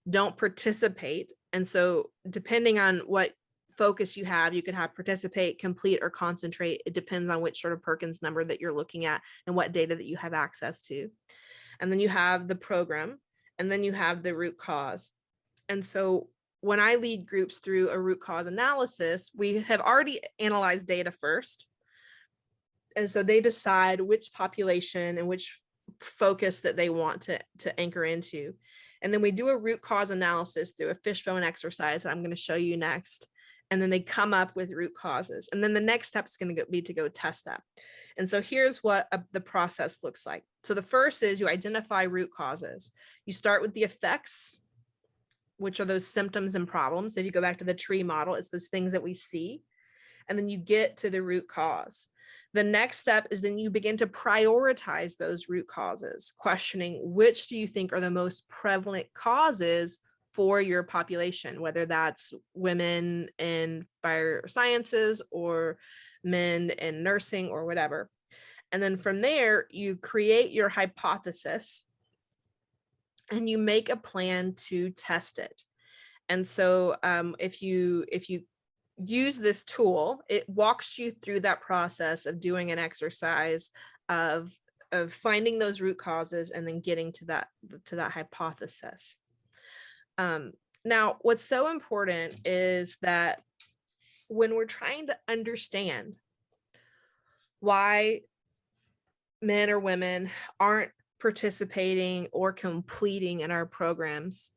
[SPEAKER 1] don't participate. And so depending on what focus you have, you could have participate, complete, or concentrate. It depends on which sort of Perkins number that you're looking at and what data that you have access to. And then you have the program, and then you have the root cause. And so when I lead groups through a root cause analysis, we have already analyzed data first. And so they decide which population and which focus that they want to anchor into. And then we do a root cause analysis through a fishbone exercise that I'm going to show you next. And then they come up with root causes. And then the next step is going to be to go test that. And so here's what the process looks like. So the first is you identify root causes. You start with the effects, which are those symptoms and problems. If you go back to the tree model, it's those things that we see. And then you get to the root cause. The next step is then you begin to prioritize those root causes, questioning which do you think are the most prevalent causes for your population, whether that's women in fire sciences or men in nursing or whatever. And then from there, you create your hypothesis and you make a plan to test it. And so if you use this tool, it walks you through that process of doing an exercise of finding those root causes and then getting to that hypothesis. Now, what's so important is that when we're trying to understand why men or women aren't participating or completing in our programs,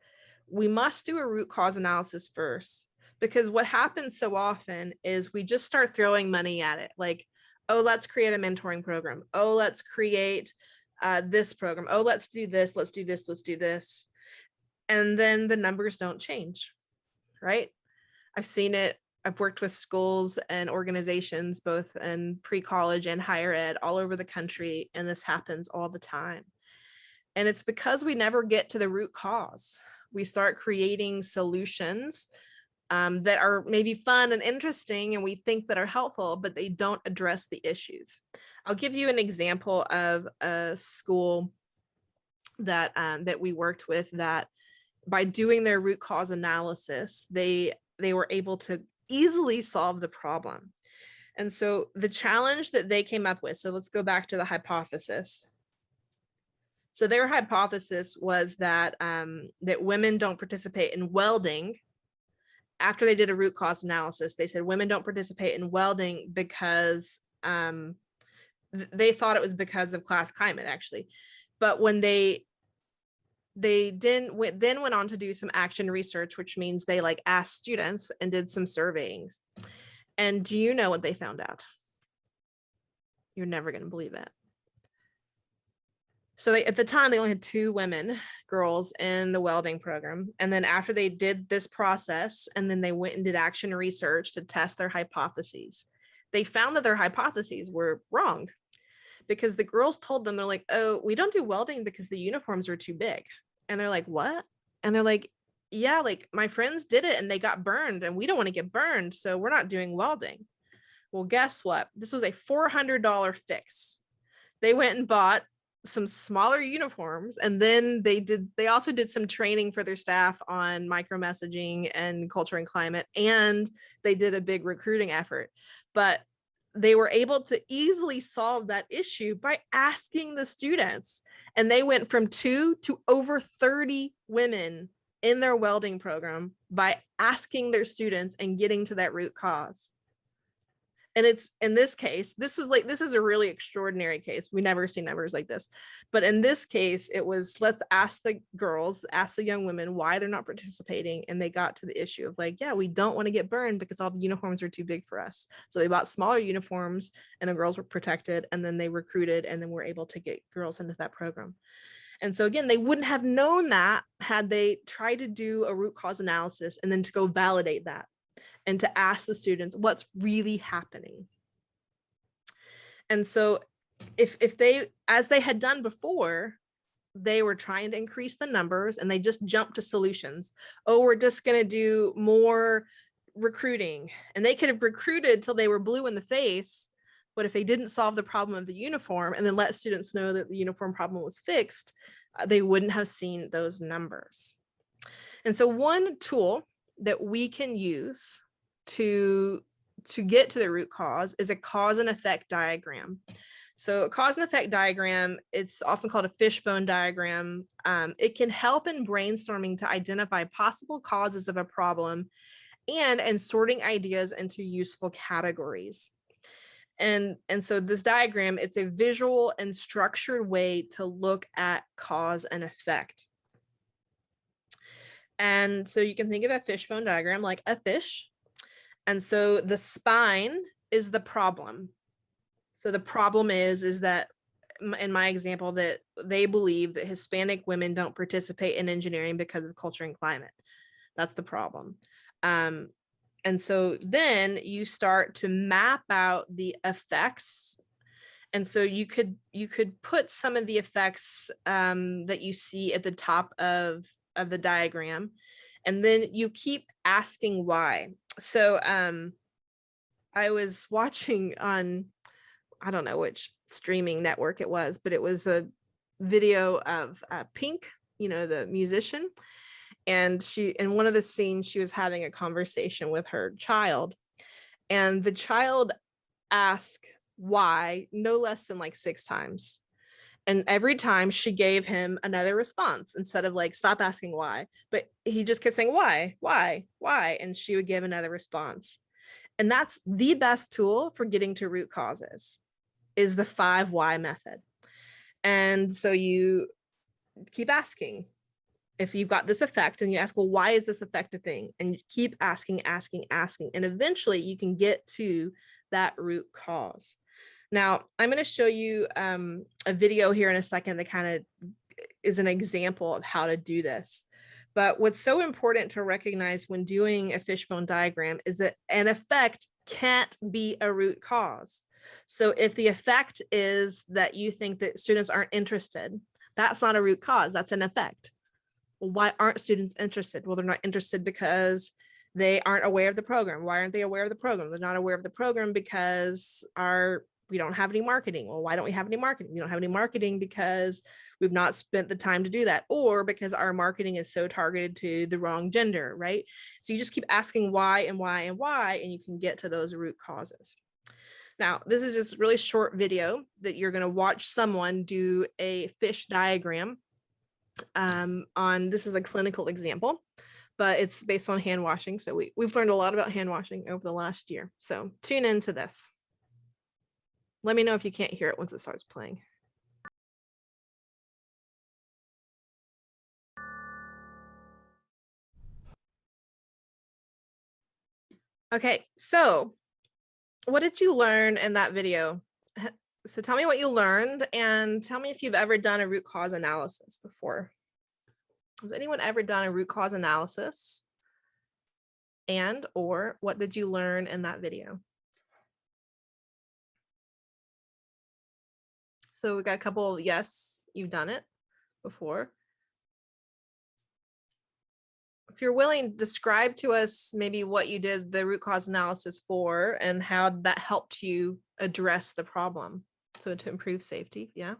[SPEAKER 1] we must do a root cause analysis first, because what happens so often is we just start throwing money at it. Like, oh, let's create a mentoring program. Oh, let's create this program. Oh, let's do this. Let's do this. Let's do this. And then the numbers don't change, right? I've seen it. I've worked with schools and organizations, both in pre-college and higher ed, all over the country, and this happens all the time. And it's because we never get to the root cause. We start creating solutions that are maybe fun and interesting, and we think that are helpful, but they don't address the issues. I'll give you an example of a school that we worked with that, by doing their root cause analysis, they were able to easily solve the problem. And so the challenge that they came up with, so let's go back to the hypothesis. So their hypothesis was that that women don't participate in welding. After they did a root cause analysis, they said women don't participate in welding because they thought it was because of class climate, actually. But when they then went on to do some action research, which means they asked students and did some surveying. And do you know what they found out? You're never going to believe it. So at the time, they only had 2 girls in the welding program. And then after they did this process, and then they went and did action research to test their hypotheses, they found that their hypotheses were wrong, because the girls told them, they're like, oh, we don't do welding because the uniforms are too big. And they're like, what? And they're like, yeah, my friends did it and they got burned and we don't want to get burned, so we're not doing welding. Well, guess what? This was a $400 fix they went and bought some smaller uniforms, and then they also did some training for their staff on micromessaging and culture and climate, and they did a big recruiting effort. But they were able to easily solve that issue by asking the students, and they went from 2 to over 30 women in their welding program by asking their students and getting to that root cause. And it's, in this case, this is a really extraordinary case. We never see numbers like this. But in this case, it was, let's ask the girls, ask the young women why they're not participating. And they got to the issue of like, yeah, we don't want to get burned because all the uniforms are too big for us. So they bought smaller uniforms and the girls were protected, and then they recruited, and then were able to get girls into that program. And so again, they wouldn't have known that had they tried to do a root cause analysis and then to go validate that, and to ask the students what's really happening. And so if they, as they had done before, they were trying to increase the numbers and they just jumped to solutions. Oh, we're just going to do more recruiting. And they could have recruited till they were blue in the face. But if they didn't solve the problem of the uniform and then let students know that the uniform problem was fixed, they wouldn't have seen those numbers. And so one tool that we can use to get to the root cause is a cause and effect diagram. So a cause and effect diagram, it's often called a fishbone diagram. It can help in brainstorming to identify possible causes of a problem and sorting ideas into useful categories. And so this diagram, it's a visual and structured way to look at cause and effect. And so you can think of a fishbone diagram like a fish. And so the spine is the problem. So the problem is that, in my example, that they believe that Hispanic women don't participate in engineering because of culture and climate. That's the problem. And so then you start to map out the effects. And so you could put some of the effects that you see at the top of the diagram, and then you keep asking why. So I was watching on, I don't know which streaming network it was, but it was a video of Pink, the musician. And in one of the scenes, she was having a conversation with her child. And the child asked why no less than like 6 times. And every time she gave him another response instead of like, stop asking why. But he just kept saying, why? And she would give another response. And that's the best tool for getting to root causes, is the 5 why method. And so you keep asking. If you've got this effect and you ask, well, why is this effect a thing? And you keep asking. And eventually you can get to that root cause. Now, I'm going to show you a video here in a second that kind of is an example of how to do this. But what's so important to recognize when doing a fishbone diagram is that an effect can't be a root cause. So if the effect is that you think that students aren't interested, that's not a root cause, that's an effect. Well, why aren't students interested? Well, they're not interested because they aren't aware of the program. Why aren't they aware of the program? They're not aware of the program because we don't have any marketing. Well, why don't we have any marketing? We don't have any marketing because we've not spent the time to do that, or because our marketing is so targeted to the wrong gender, right? So you just keep asking why and why and why, and you can get to those root causes. Now, this is just a really short video that you're going to watch someone do a fish diagram this is a clinical example, but it's based on hand washing. So we've learned a lot about hand washing over the last year. So tune into this. Let me know if you can't hear it once it starts playing. Okay, so what did you learn in that video? So tell me what you learned and tell me if you've ever done a root cause analysis before. Has anyone ever done a root cause analysis? Or what did you learn in that video? So we got a couple of yes, you've done it before. If you're willing, describe to us maybe what you did the root cause analysis for and how that helped you address the problem. So to improve safety, yeah.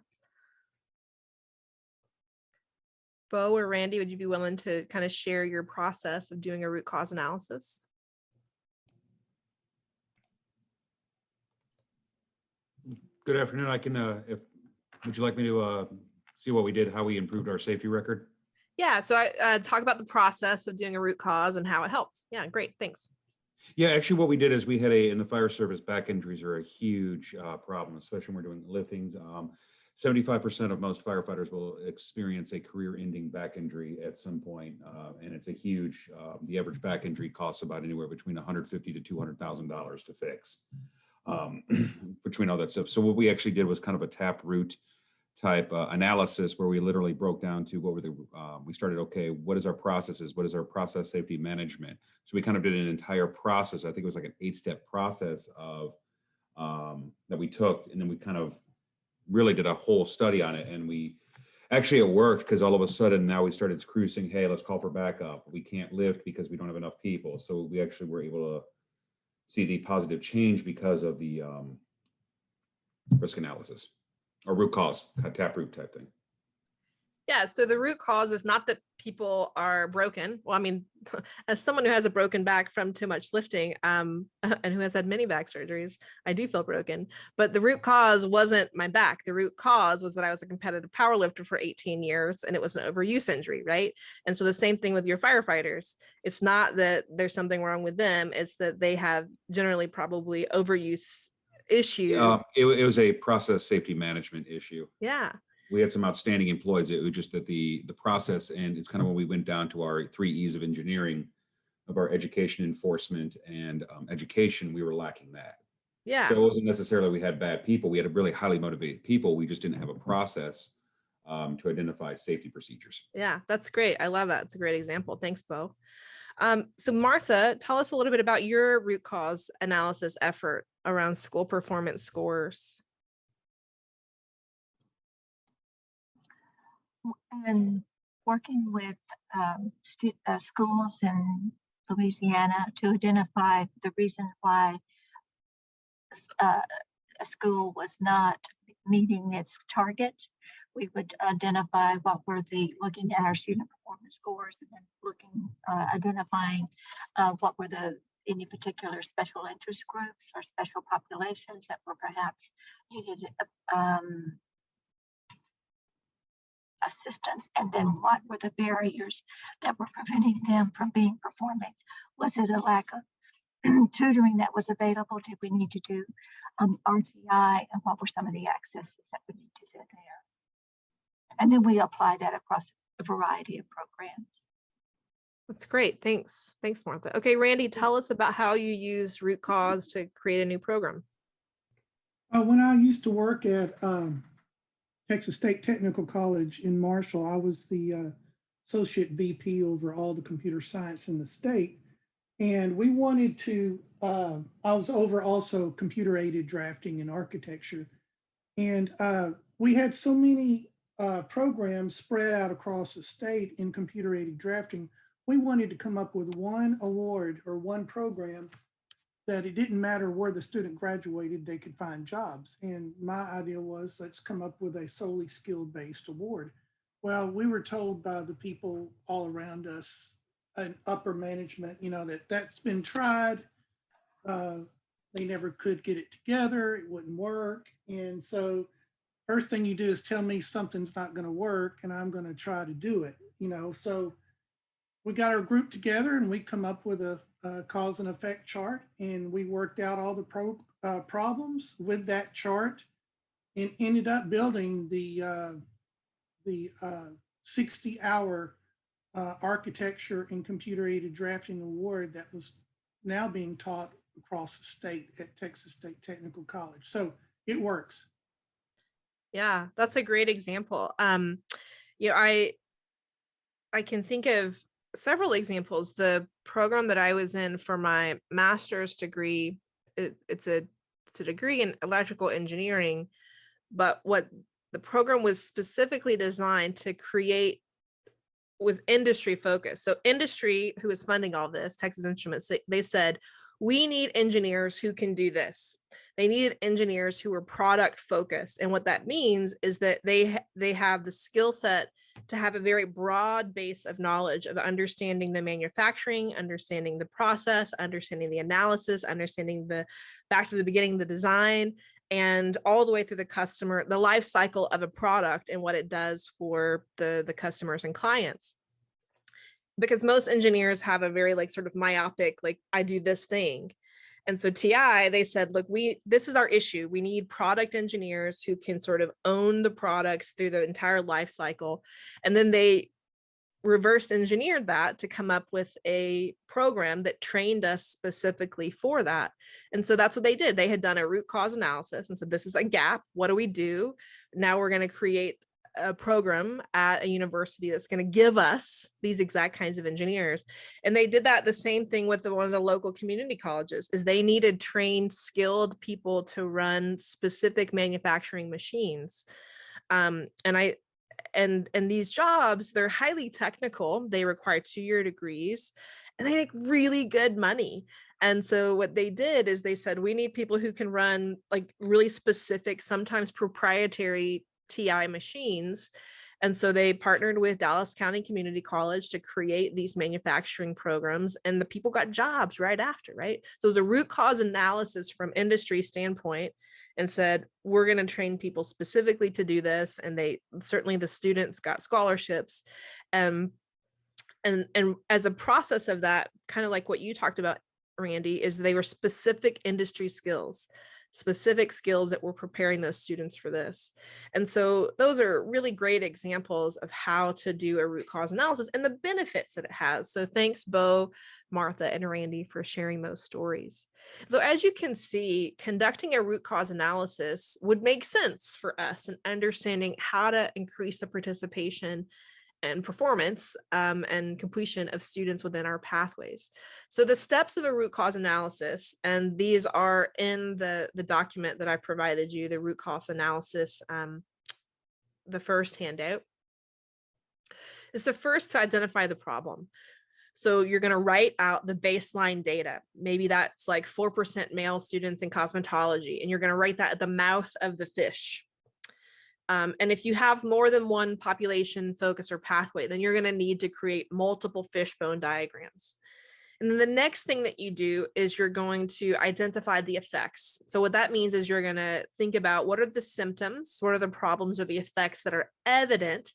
[SPEAKER 1] Bo or Randy, would you be willing to kind of share your process of doing a root cause analysis?
[SPEAKER 6] Good afternoon. I can, would you like me to see what we did, how we improved our safety record?
[SPEAKER 1] Yeah, so I talk about the process of doing a root cause and how it helped. Yeah, great, thanks.
[SPEAKER 6] Yeah, actually what we did is we had in the fire service, back injuries are a huge problem, especially when we're doing liftings. 75% of most firefighters will experience a career-ending back injury at some point, and it's a huge, the average back injury costs about anywhere between $150,000 to $200,000 to fix. Between all that stuff. So what we actually did was kind of a taproot type analysis where we literally broke down to what were the, we started, okay, what is our processes? What is our process safety management? So we kind of did an entire process. I think it was like an 8-step process of that we took, and then we kind of really did a whole study on it. And we actually, it worked, because all of a sudden now we started cruising, hey, let's call for backup. We can't lift because we don't have enough people. So we actually were able to see the positive change because of the risk analysis or root cause, taproot type thing.
[SPEAKER 1] Yeah, so the root cause is not that people are broken. Well, I mean, as someone who has a broken back from too much lifting, and who has had many back surgeries, I do feel broken. But the root cause wasn't my back. The root cause was that I was a competitive power lifter for 18 years, and it was an overuse injury, right? And so the same thing with your firefighters. It's not that there's something wrong with them. It's that they have generally probably overuse issues.
[SPEAKER 6] It was a process safety management issue.
[SPEAKER 1] Yeah.
[SPEAKER 6] We had some outstanding employees. It was just that the process, and it's kind of when we went down to our 3 E's of engineering, of our education, enforcement, and education, we were lacking that.
[SPEAKER 1] Yeah.
[SPEAKER 6] So it wasn't necessarily we had bad people. We had a really highly motivated people. We just didn't have a process to identify safety procedures.
[SPEAKER 1] Yeah, that's great. I love that. It's a great example. Thanks, Bo. So Martha, tell us a little bit about your root cause analysis effort around school performance scores.
[SPEAKER 7] And working with schools in Louisiana to identify the reason why a school was not meeting its target, we would identify looking at our student performance scores, and then identifying what were any particular special interest groups or special populations that were perhaps needed assistance, and then what were the barriers that were preventing them from performing. Was it a lack of tutoring that was available? Did we need to do RTI, and what were some of the accesses that we need to do there? And then we apply that across a variety of programs.
[SPEAKER 1] That's great. Thanks. Thanks, Martha. Okay, Randy, tell us about how you use root cause to create a new program.
[SPEAKER 3] When I used to work at Texas State Technical College in Marshall, I was the associate VP over all the computer science in the state. And we wanted to, I was over also computer aided drafting and architecture. And we had so many programs spread out across the state in computer aided drafting. We wanted to come up with one award or one program that it didn't matter where the student graduated, they could find jobs. And my idea was, let's come up with a solely skill-based award. Well, we were told by the people all around us, an upper management, that's been tried. They never could get it together. It wouldn't work. And so first thing you do is tell me something's not going to work, and I'm going to try to do it. So we got our group together and we come up with a cause and effect chart, and we worked out all the problems with that chart, and ended up building the 60-hour architecture and computer aided drafting award that was now being taught across the state at Texas State Technical College. So it works.
[SPEAKER 1] Yeah, that's a great example. I can think of several examples. The program that I was in for my master's degree, it's a degree in electrical engineering, but what the program was specifically designed to create was industry focused. So industry, who is funding all this, Texas Instruments, they said, we need engineers who can do this. They needed engineers who were product focused. And what that means is that they have the skill set to have a very broad base of knowledge of understanding the manufacturing, understanding the process, understanding the analysis, understanding the back to the beginning, the design, and all the way through the customer, the life cycle of a product and what it does for the customers and clients. Because most engineers have a very like sort of myopic, like I do this thing. And so TI, they said, look, this is our issue. We need product engineers who can sort of own the products through the entire life cycle. And then they reverse engineered that to come up with a program that trained us specifically for that. And so that's what they did. They had done a root cause analysis and said, this is a gap. What do we do? Now we're going to create a program at a university that's going to give us these exact kinds of engineers. And they did that the same thing with one of the local community colleges, is they needed trained, skilled people to run specific manufacturing machines. And these jobs, they're highly technical. They require 2-year degrees and they make really good money. And so what they did is they said, we need people who can run like really specific, sometimes proprietary TI machines. And so they partnered with Dallas County Community College to create these manufacturing programs, and the people got jobs right after, right? So it was a root cause analysis from industry standpoint and said, we're going to train people specifically to do this. And they certainly, the students got scholarships. And as a process of that, kind of like what you talked about, Randy, is they were specific industry skills, specific skills that were preparing those students for this. And so those are really great examples of how to do a root cause analysis and the benefits that it has. So thanks, Bo, Martha, and Randy for sharing those stories. So as you can see, conducting a root cause analysis would make sense for us in understanding how to increase the participation and performance and completion of students within our pathways. So the steps of a root cause analysis, and these are in the document that I provided you, the root cause analysis, the first handout, is the first to identify the problem. So you're going to write out the baseline data. Maybe that's like 4% male students in cosmetology, and you're going to write that at the mouth of the fish. And if you have more than one population focus or pathway, then you're going to need to create multiple fishbone diagrams. And then the next thing that you do is you're going to identify the effects. So what that means is you're going to think about what are the symptoms, what are the problems or the effects that are evident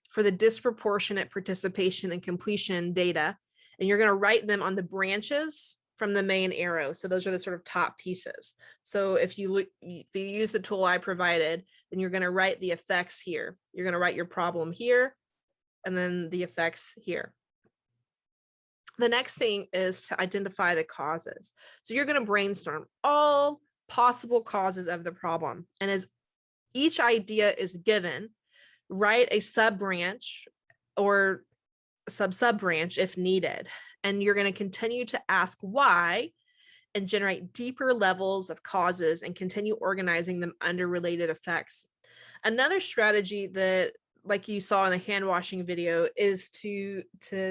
[SPEAKER 1] for the disproportionate participation and completion data. And you're going to write them on the branches from the main arrow. So those are the sort of top pieces. So if you use the tool I provided, then you're going to write the effects here. You're going to write your problem here, and then the effects here. The next thing is to identify the causes. So you're going to brainstorm all possible causes of the problem. And as each idea is given, write a sub-branch or sub-branch if needed. And you're going to continue to ask why and generate deeper levels of causes and continue organizing them under related effects. Another strategy that, like you saw in the hand washing video, is to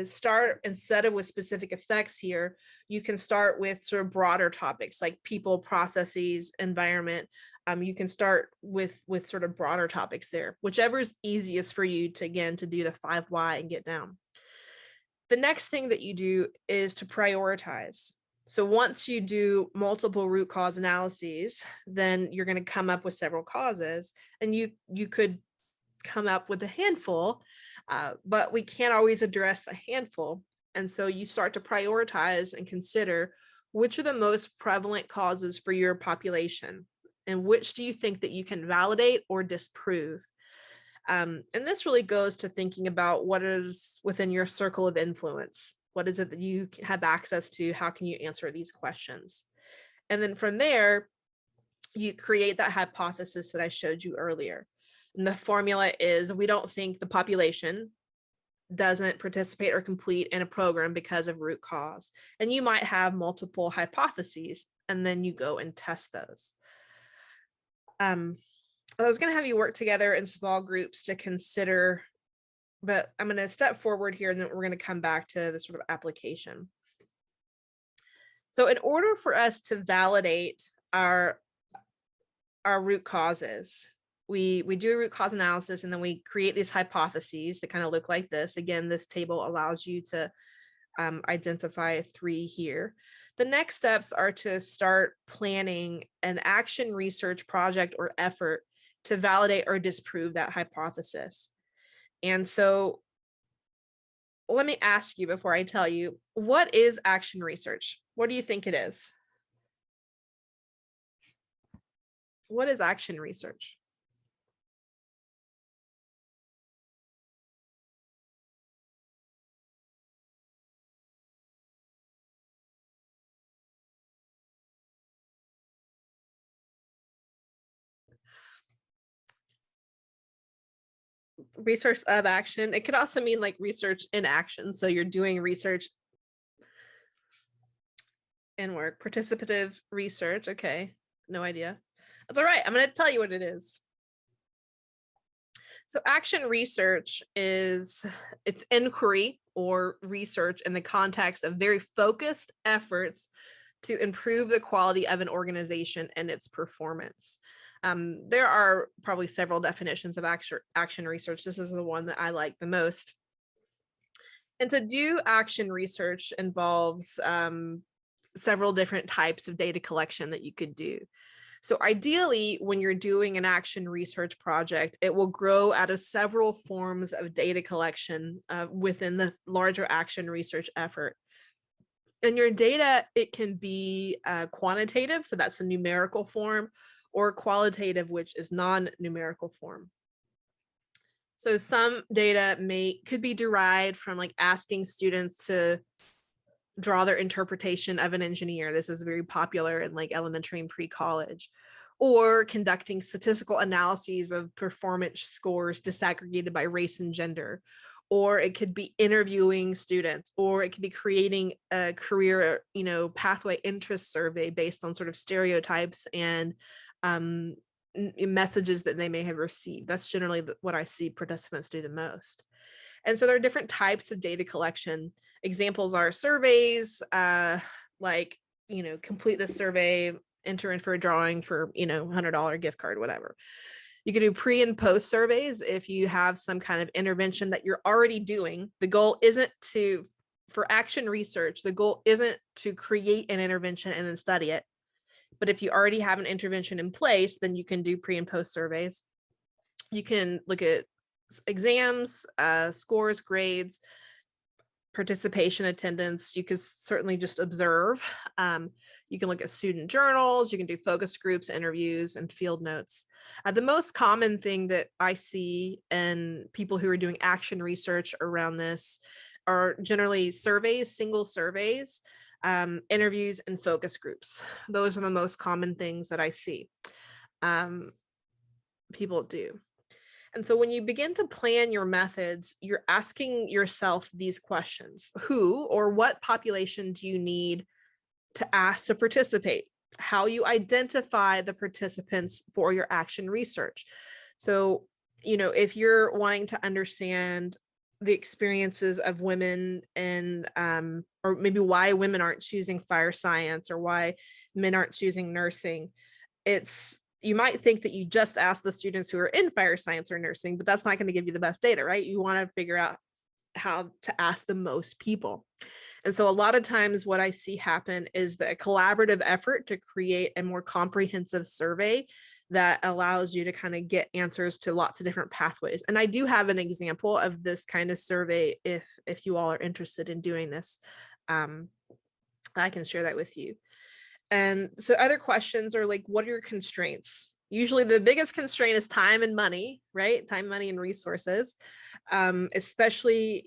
[SPEAKER 1] start, instead of with specific effects here, you can start with sort of broader topics like people, processes, environment. You can start with sort of broader topics there, whichever is easiest for you to, again, to do the 5 why and get down. The next thing that you do is to prioritize. So once you do multiple root cause analyses, then you're going to come up with several causes, and you could come up with a handful, but we can't always address a handful. And so you start to prioritize and consider which are the most prevalent causes for your population, and which do you think that you can validate or disprove. And this really goes to thinking about what is within your circle of influence. What is it that you have access to? How can you answer these questions? And then from there, you create that hypothesis that I showed you earlier. And the formula is, we don't think the population doesn't participate or complete in a program because of root cause. And you might have multiple hypotheses, and then you go and test those. I was going to have you work together in small groups to consider, but I'm going to step forward here, and then we're going to come back to the sort of application. So in order for us to validate our our root causes. We do a root cause analysis, and then we create these hypotheses that kind of look like this. Again, this table allows you to identify 3 here. The next steps are to start planning an action research project or effort to validate or disprove that hypothesis. And so let me ask you before I tell you, what is action research? What do you think it is? What is action research? Research of action. It could also mean like research in action. So you're doing research in work. Participative research. Okay, no idea. That's all right. I'm going to tell you what it is. So action research is it's inquiry or research in the context of very focused efforts to improve the quality of an organization and its performance. There are probably several definitions of action research. This is the one that I like the most. And to do action research involves several different types of data collection that you could do. So ideally, when you're doing an action research project, it will grow out of several forms of data collection within the larger action research effort. And your data, it can be quantitative, so that's a numerical form, or qualitative, which is non-numerical form. So some data could be derived from like asking students to draw their interpretation of an engineer. This is very popular in like elementary and pre-college, or conducting statistical analyses of performance scores disaggregated by race and gender, or it could be interviewing students, or it could be creating a career, pathway interest survey based on sort of stereotypes and messages that they may have received. That's generally what I see participants do the most. And so there are different types of data collection. Examples are surveys, like, complete this survey, enter in for a drawing for, $100 gift card, whatever. You can do pre and post surveys if you have some kind of intervention that you're already doing. The goal isn't for action research, the goal isn't to create an intervention and then study it. But if you already have an intervention in place, then you can do pre and post surveys. You can look at exams, scores, grades, participation, attendance. You can certainly just observe. You can look at student journals. You can do focus groups, interviews, and field notes. The most common thing that I see in people who are doing action research around this are generally surveys, single surveys, interviews, and focus groups. Those are the most common things that I see people do. And so when you begin to plan your methods, you're asking yourself these questions. Who or what population do you need to ask to participate? How you identify the participants for your action research. So, if you're wanting to understand the experiences of women and or maybe why women aren't choosing fire science or why men aren't choosing nursing, you might think that you just ask the students who are in fire science or nursing, but that's not going to give you the best data, right? You want to figure out how to ask the most people. And so a lot of times what I see happen is the collaborative effort to create a more comprehensive survey that allows you to kind of get answers to lots of different pathways. And I do have an example of this kind of survey if you all are interested in doing this. I can share that with you. And so other questions are like, what are your constraints? Usually the biggest constraint is time and money, right? Time, money, and resources. Especially,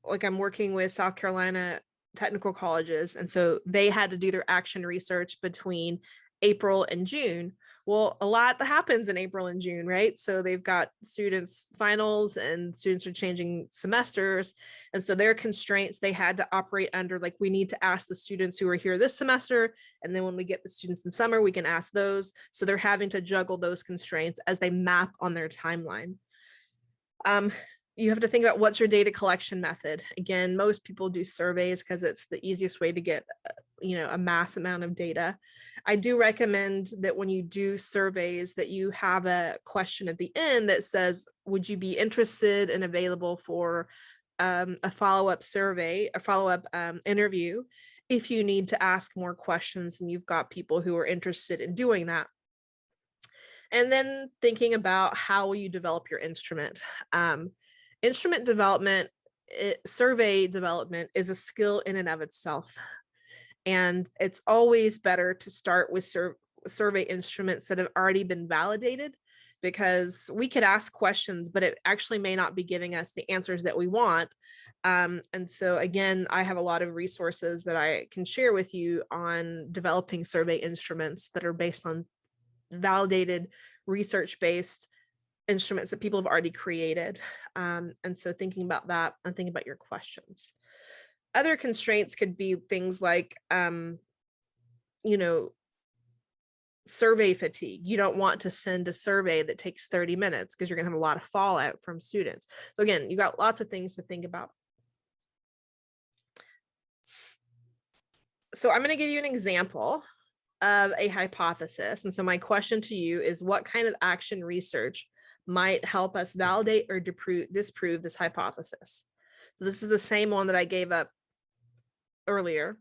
[SPEAKER 1] like I'm working with South Carolina technical colleges. And so they had to do their action research between April and June. Well, a lot that happens in April and June, right? So they've got students' finals and students are changing semesters. And so their constraints, they had to operate under, like, we need to ask the students who are here this semester. And then when we get the students in summer, we can ask those. So they're having to juggle those constraints as they map on their timeline. You have to think about what's your data collection method. Again, most people do surveys because it's the easiest way to get, a mass amount of data. I do recommend that when you do surveys that you have a question at the end that says, would you be interested and available for a follow-up survey, a follow-up interview, if you need to ask more questions and you've got people who are interested in doing that. And then thinking about how will you develop your instrument. Instrument development, survey development is a skill in and of itself. And it's always better to start with survey instruments that have already been validated, because we could ask questions, but it actually may not be giving us the answers that we want. And so again, I have a lot of resources that I can share with you on developing survey instruments that are based on validated, research-based instruments that people have already created. And so thinking about that and thinking about your questions. Other constraints could be things like, survey fatigue. You don't want to send a survey that takes 30 minutes because you're going to have a lot of fallout from students. So again, you got lots of things to think about. So I'm going to give you an example of a hypothesis. And so my question to you is, what kind of action research might help us validate or disprove this hypothesis? So this is the same one that I gave up earlier.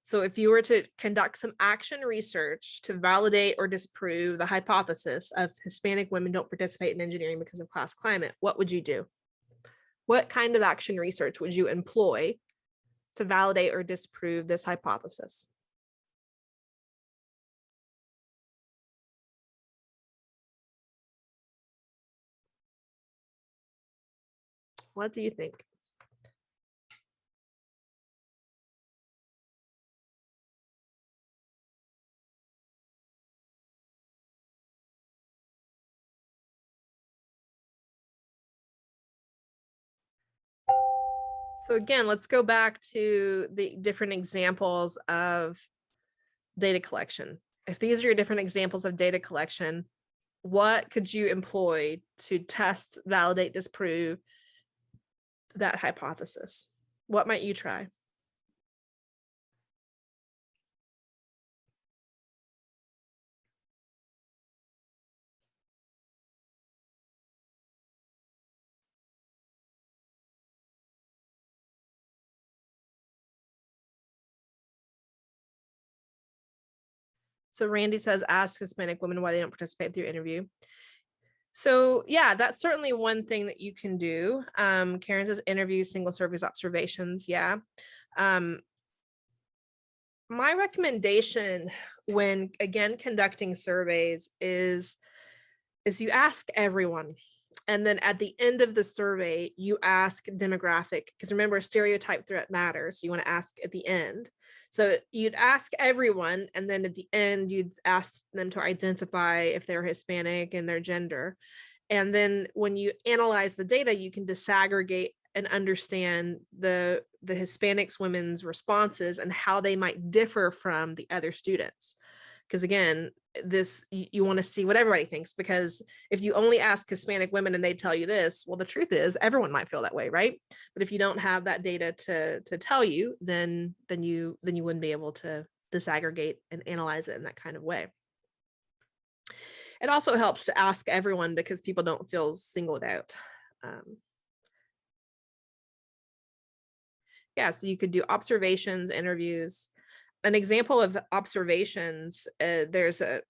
[SPEAKER 1] So if you were to conduct some action research to validate or disprove the hypothesis of Hispanic women don't participate in engineering because of class climate, what would you do? What kind of action research would you employ to validate or disprove this hypothesis? What do you think? So again, let's go back to the different examples of data collection. If these are your different examples of data collection, what could you employ to test, validate, disprove that hypothesis? What might you try? So Randy says, ask Hispanic women why they don't participate through interview. So yeah, that's certainly one thing that you can do. Karen says interviews, single surveys, observations. Yeah. My recommendation when, again, conducting surveys is you ask everyone. And then at the end of the survey, you ask demographic, because remember, stereotype threat matters. You want to ask at the end. So you'd ask everyone, and then at the end, you'd ask them to identify if they're Hispanic and their gender. And then when you analyze the data, you can disaggregate and understand the Hispanics women's responses and how they might differ from the other students. Because again, this, you want to see what everybody thinks, because if you only ask Hispanic women and they tell you this, well, the truth is everyone might feel that way, right? But if you don't have that data to tell you, then you wouldn't be able to disaggregate and analyze it in that kind of way. It also helps to ask everyone because people don't feel singled out. Yeah, so you could do observations, interviews. An example of observations, there's a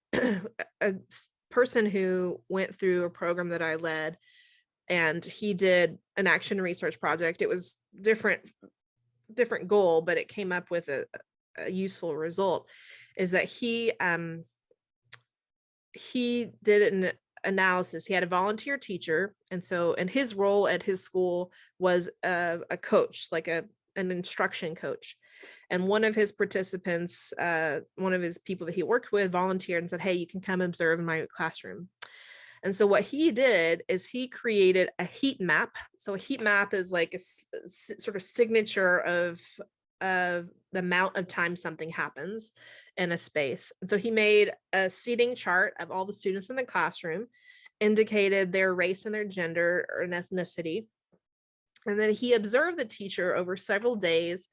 [SPEAKER 1] person who went through a program that I led, and he did an action research project. It was different goal, but it came up with a useful result, is that he did an analysis. He had a volunteer teacher, and his role at his school was a coach, like an instruction coach. And one of his participants, one of his people that he worked with, volunteered and said, hey, you can come observe in my classroom. And so what he did is he created a heat map. So a heat map is like a sort of signature of the amount of time something happens in a space. And so he made a seating chart of all the students in the classroom, indicated their race and their gender or an ethnicity. And then he observed the teacher over several days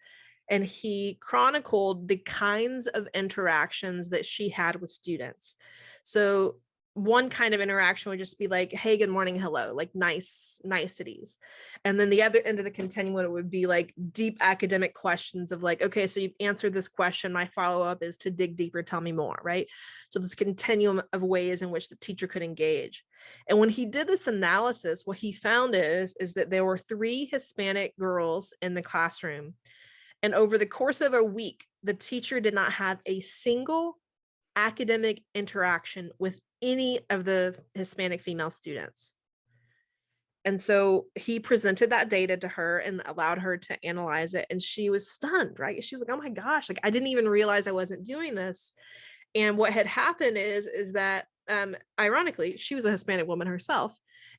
[SPEAKER 1] and he chronicled the kinds of interactions that she had with students. So one kind of interaction would just be like, hey, good morning, hello, like niceties. And then the other end of the continuum would be like deep academic questions of like, okay, so you've answered this question. My follow-up is to dig deeper, tell me more, right? So this continuum of ways in which the teacher could engage. And when he did this analysis, what he found is that there were 3 Hispanic girls in the classroom. And over the course of a week, the teacher did not have a single academic interaction with any of the Hispanic female students. And so he presented that data to her and allowed her to analyze it. And she was stunned, right? She's like, oh my gosh, like I didn't even realize I wasn't doing this. And what had happened is that ironically, she was a Hispanic woman herself.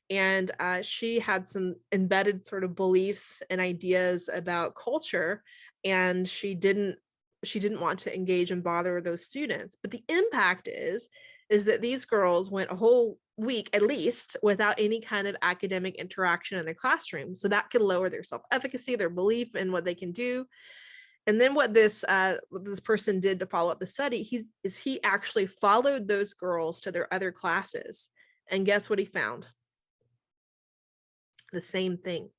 [SPEAKER 1] And she had some embedded sort of beliefs and ideas about culture. And she didn't want to engage and bother those students. But the impact is that these girls went a whole week at least without any kind of academic interaction in their classroom. So that could lower their self-efficacy, their belief in what they can do. And then what this person did to follow up the study, he actually followed those girls to their other classes. And guess what he found? The same thing.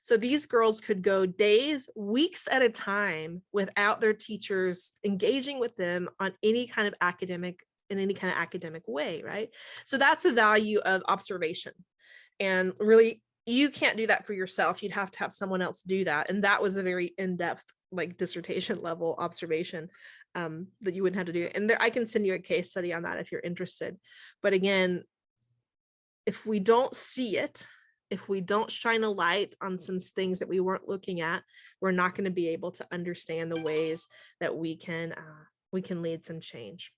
[SPEAKER 1] So these girls could go days, weeks at a time without their teachers engaging with them on any kind of academic way, right? So that's a value of observation. And really, you can't do that for yourself. You'd have to have someone else do that. And that was a very in-depth, like dissertation level observation that you wouldn't have to do. And I can send you a case study on that if you're interested. But again, if we don't see it, if we don't shine a light on some things that we weren't looking at, we're not going to be able to understand the ways that we can lead some change.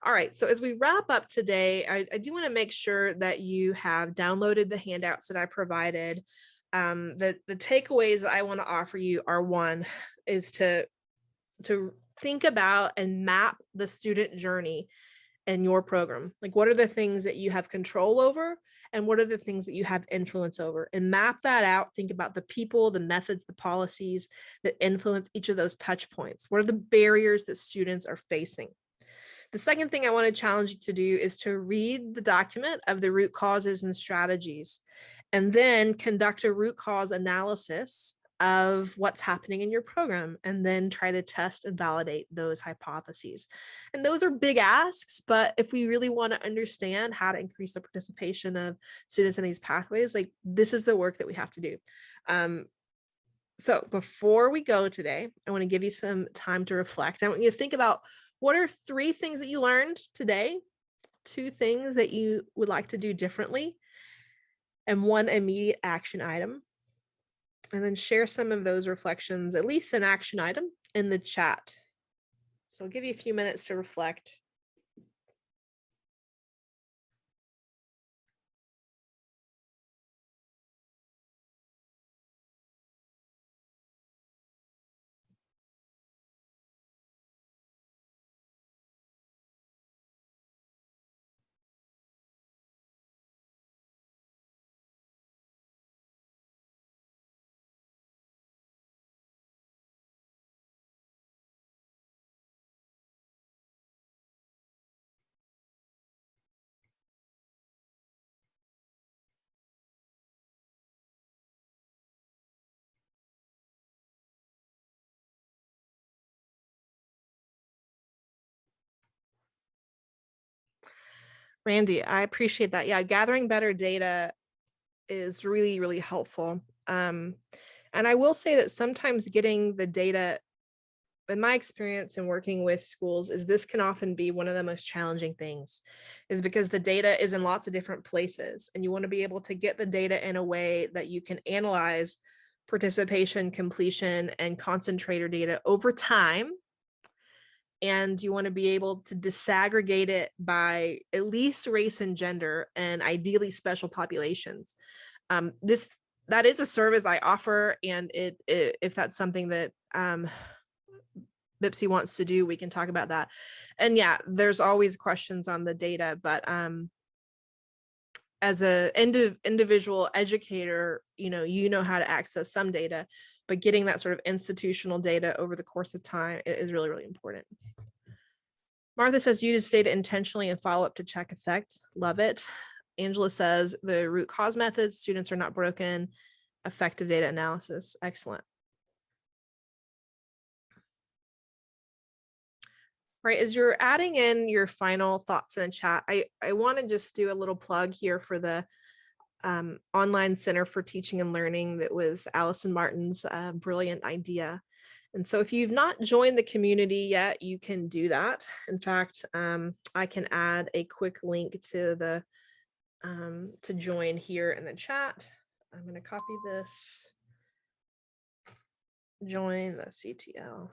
[SPEAKER 1] All right, so as we wrap up today, I do want to make sure that you have downloaded the handouts that I provided. The takeaways that I want to offer you are, one, is to think about and map the student journey in your program. Like, what are the things that you have control over? And what are the things that you have influence over? And map that out. Think about the people, the methods, the policies that influence each of those touch points. What are the barriers that students are facing? The second thing I want to challenge you to do is to read the document of the root causes and strategies, and then conduct a root cause analysis of what's happening in your program, and then try to test and validate those hypotheses. And those are big asks, but if we really want to understand how to increase the participation of students in these pathways, like, this is the work that we have to do. So before we go today, I want to give you some time to reflect. I want you to think about, what are 3 things that you learned today, 2 things that you would like to do differently, and 1 immediate action item. And then share some of those reflections, at least an action item, in the chat. So I'll give you a few minutes to reflect. Randy, I appreciate that. Yeah, gathering better data is really, really helpful. And I will say that sometimes getting the data, in my experience in working with schools, is this can often be one of the most challenging things, is because the data is in lots of different places, and you want to be able to get the data in a way that you can analyze participation, completion, and concentrator data over time. And you want to be able to disaggregate it by at least race and gender, and ideally special populations. That is a service I offer, and if that's something that BIPSI wants to do, we can talk about that. And yeah, there's always questions on the data, but as a individual educator, you know how to access some data, but getting that sort of institutional data over the course of time is really, really important. Martha says use data intentionally and follow up to check effect. Love it. Angela says the root cause methods, students are not broken, effective data analysis. Excellent. Right, as you're adding in your final thoughts in the chat, I want to just do a little plug here for the online Center for Teaching and Learning. That was Allison Martin's brilliant idea. And so if you've not joined the community yet, you can do that. In fact, I can add a quick link to the to join here in the chat. I'm going to copy this. Join the CTL.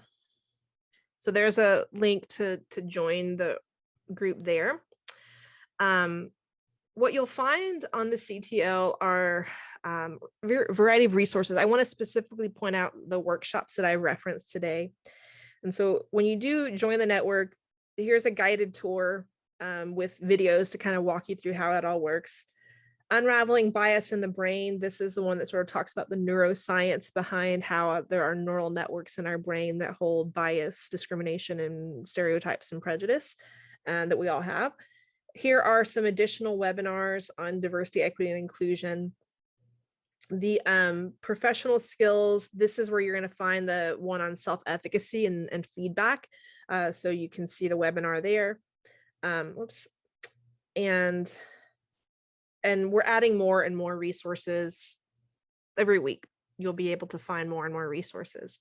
[SPEAKER 1] So there's a link to join the group there. What you'll find on the CTL are a variety of resources. I want to specifically point out the workshops that I referenced today. And so when you do join the network, here's a guided tour with videos to kind of walk you through how it all works. Unraveling Bias in the Brain. This is the one that sort of talks about the neuroscience behind how there are neural networks in our brain that hold bias, discrimination, and stereotypes and prejudice that we all have. Here are some additional webinars on diversity, equity, and inclusion. The professional skills, this is where you're going to find the one on self-efficacy and feedback. So you can see the webinar there. Whoops. And we're adding more and more resources every week. You'll be able to find more and more resources.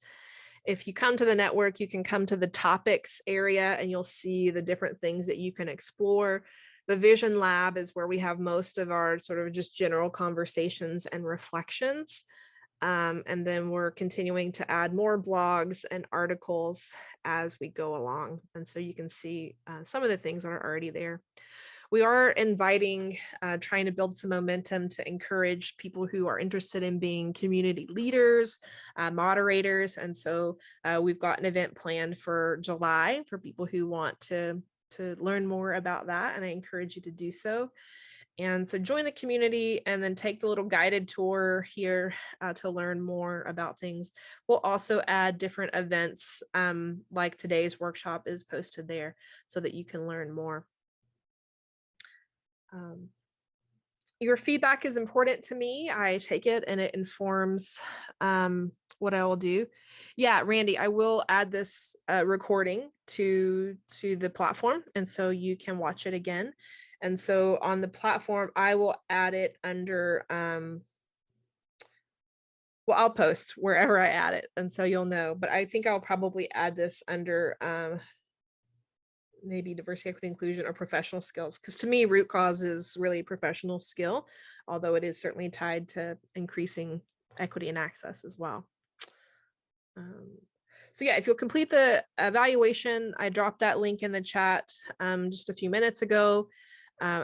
[SPEAKER 1] If you come to the network, you can come to the topics area and you'll see the different things that you can explore. The Vision Lab is where we have most of our sort of just general conversations and reflections. And then we're continuing to add more blogs and articles as we go along. And so you can see some of the things that are already there. We are inviting, trying to build some momentum to encourage people who are interested in being community leaders, moderators. And so we've got an event planned for July for people who want to learn more about that. And I encourage you to do so. And so join the community and then take the little guided tour here to learn more about things. We'll also add different events like today's workshop is posted there so that you can learn more. Your feedback is important to me. I take it and it informs what I will do. Yeah, Randy, I will add this recording to the platform, and so you can watch it again. And so on the platform, I will add it under, well, I'll post wherever I add it, and so you'll know, but I think I'll probably add this under maybe diversity, equity, inclusion, or professional skills. Because to me, root cause is really a professional skill, although it is certainly tied to increasing equity and access as well. So yeah, if you'll complete the evaluation, I dropped that link in the chat just a few minutes ago.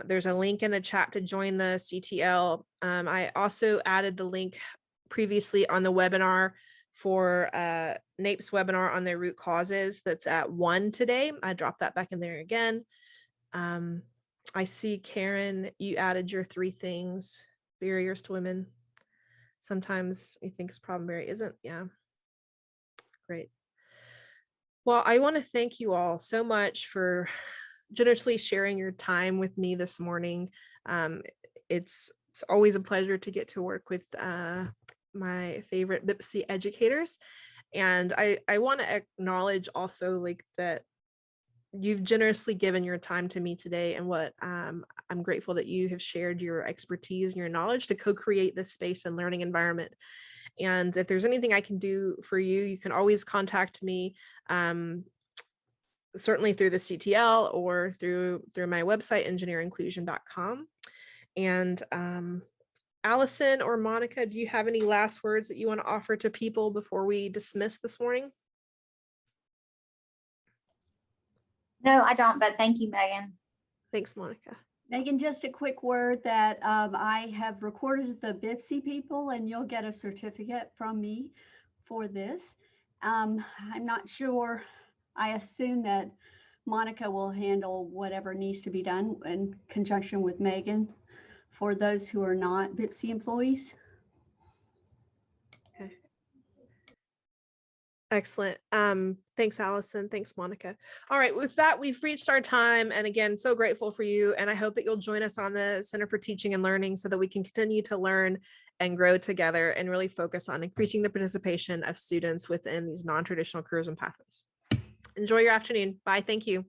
[SPEAKER 1] There's a link in the chat to join the CTL. I also added the link previously on the webinar for NAEP's webinar on their root causes. That's at 1 today. I dropped that back in there again. I see, Karen, you added your 3 things. Barriers to women. Sometimes you think it's problem barrier isn't. Yeah. Great. Well, I want to thank you all so much for generously sharing your time with me this morning. It's always a pleasure to get to work with my favorite BIPC educators. And I want to acknowledge also like that you've generously given your time to me today, and what I'm grateful that you have shared your expertise and your knowledge to co-create this space and learning environment. And if there's anything I can do for you, you can always contact me, certainly through the CTL or through my website, engineerinclusion.com. And Allison or Monica, do you have any last words that you want to offer to people before we dismiss this morning?
[SPEAKER 8] No, I don't, but thank you, Megan.
[SPEAKER 1] Thanks, Monica.
[SPEAKER 9] Megan, just a quick word that I have recorded the BIPC people, and you'll get a certificate from me for this. I'm not sure. I assume that Monica will handle whatever needs to be done in conjunction with Megan for those who are not BIPSI employees.
[SPEAKER 1] Okay. Excellent. Thanks, Allison. Thanks, Monica. All right, with that, we've reached our time. And again, so grateful for you. And I hope that you'll join us on the Center for Teaching and Learning so that we can continue to learn and grow together and really focus on increasing the participation of students within these non-traditional careers and pathways. Enjoy your afternoon. Bye. Thank you.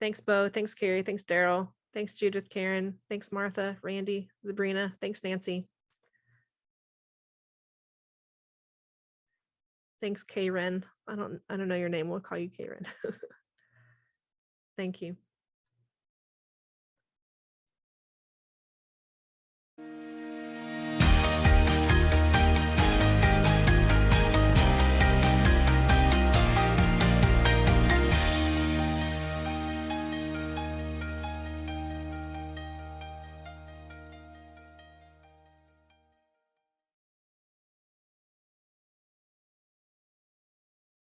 [SPEAKER 1] Thanks, Bo. Thanks, Carrie. Thanks, Daryl. Thanks, Judith, Karen. Thanks, Martha, Randy, Sabrina. Thanks, Nancy. Thanks, Karen. I don't know your name. We'll call you Karen. Thank you.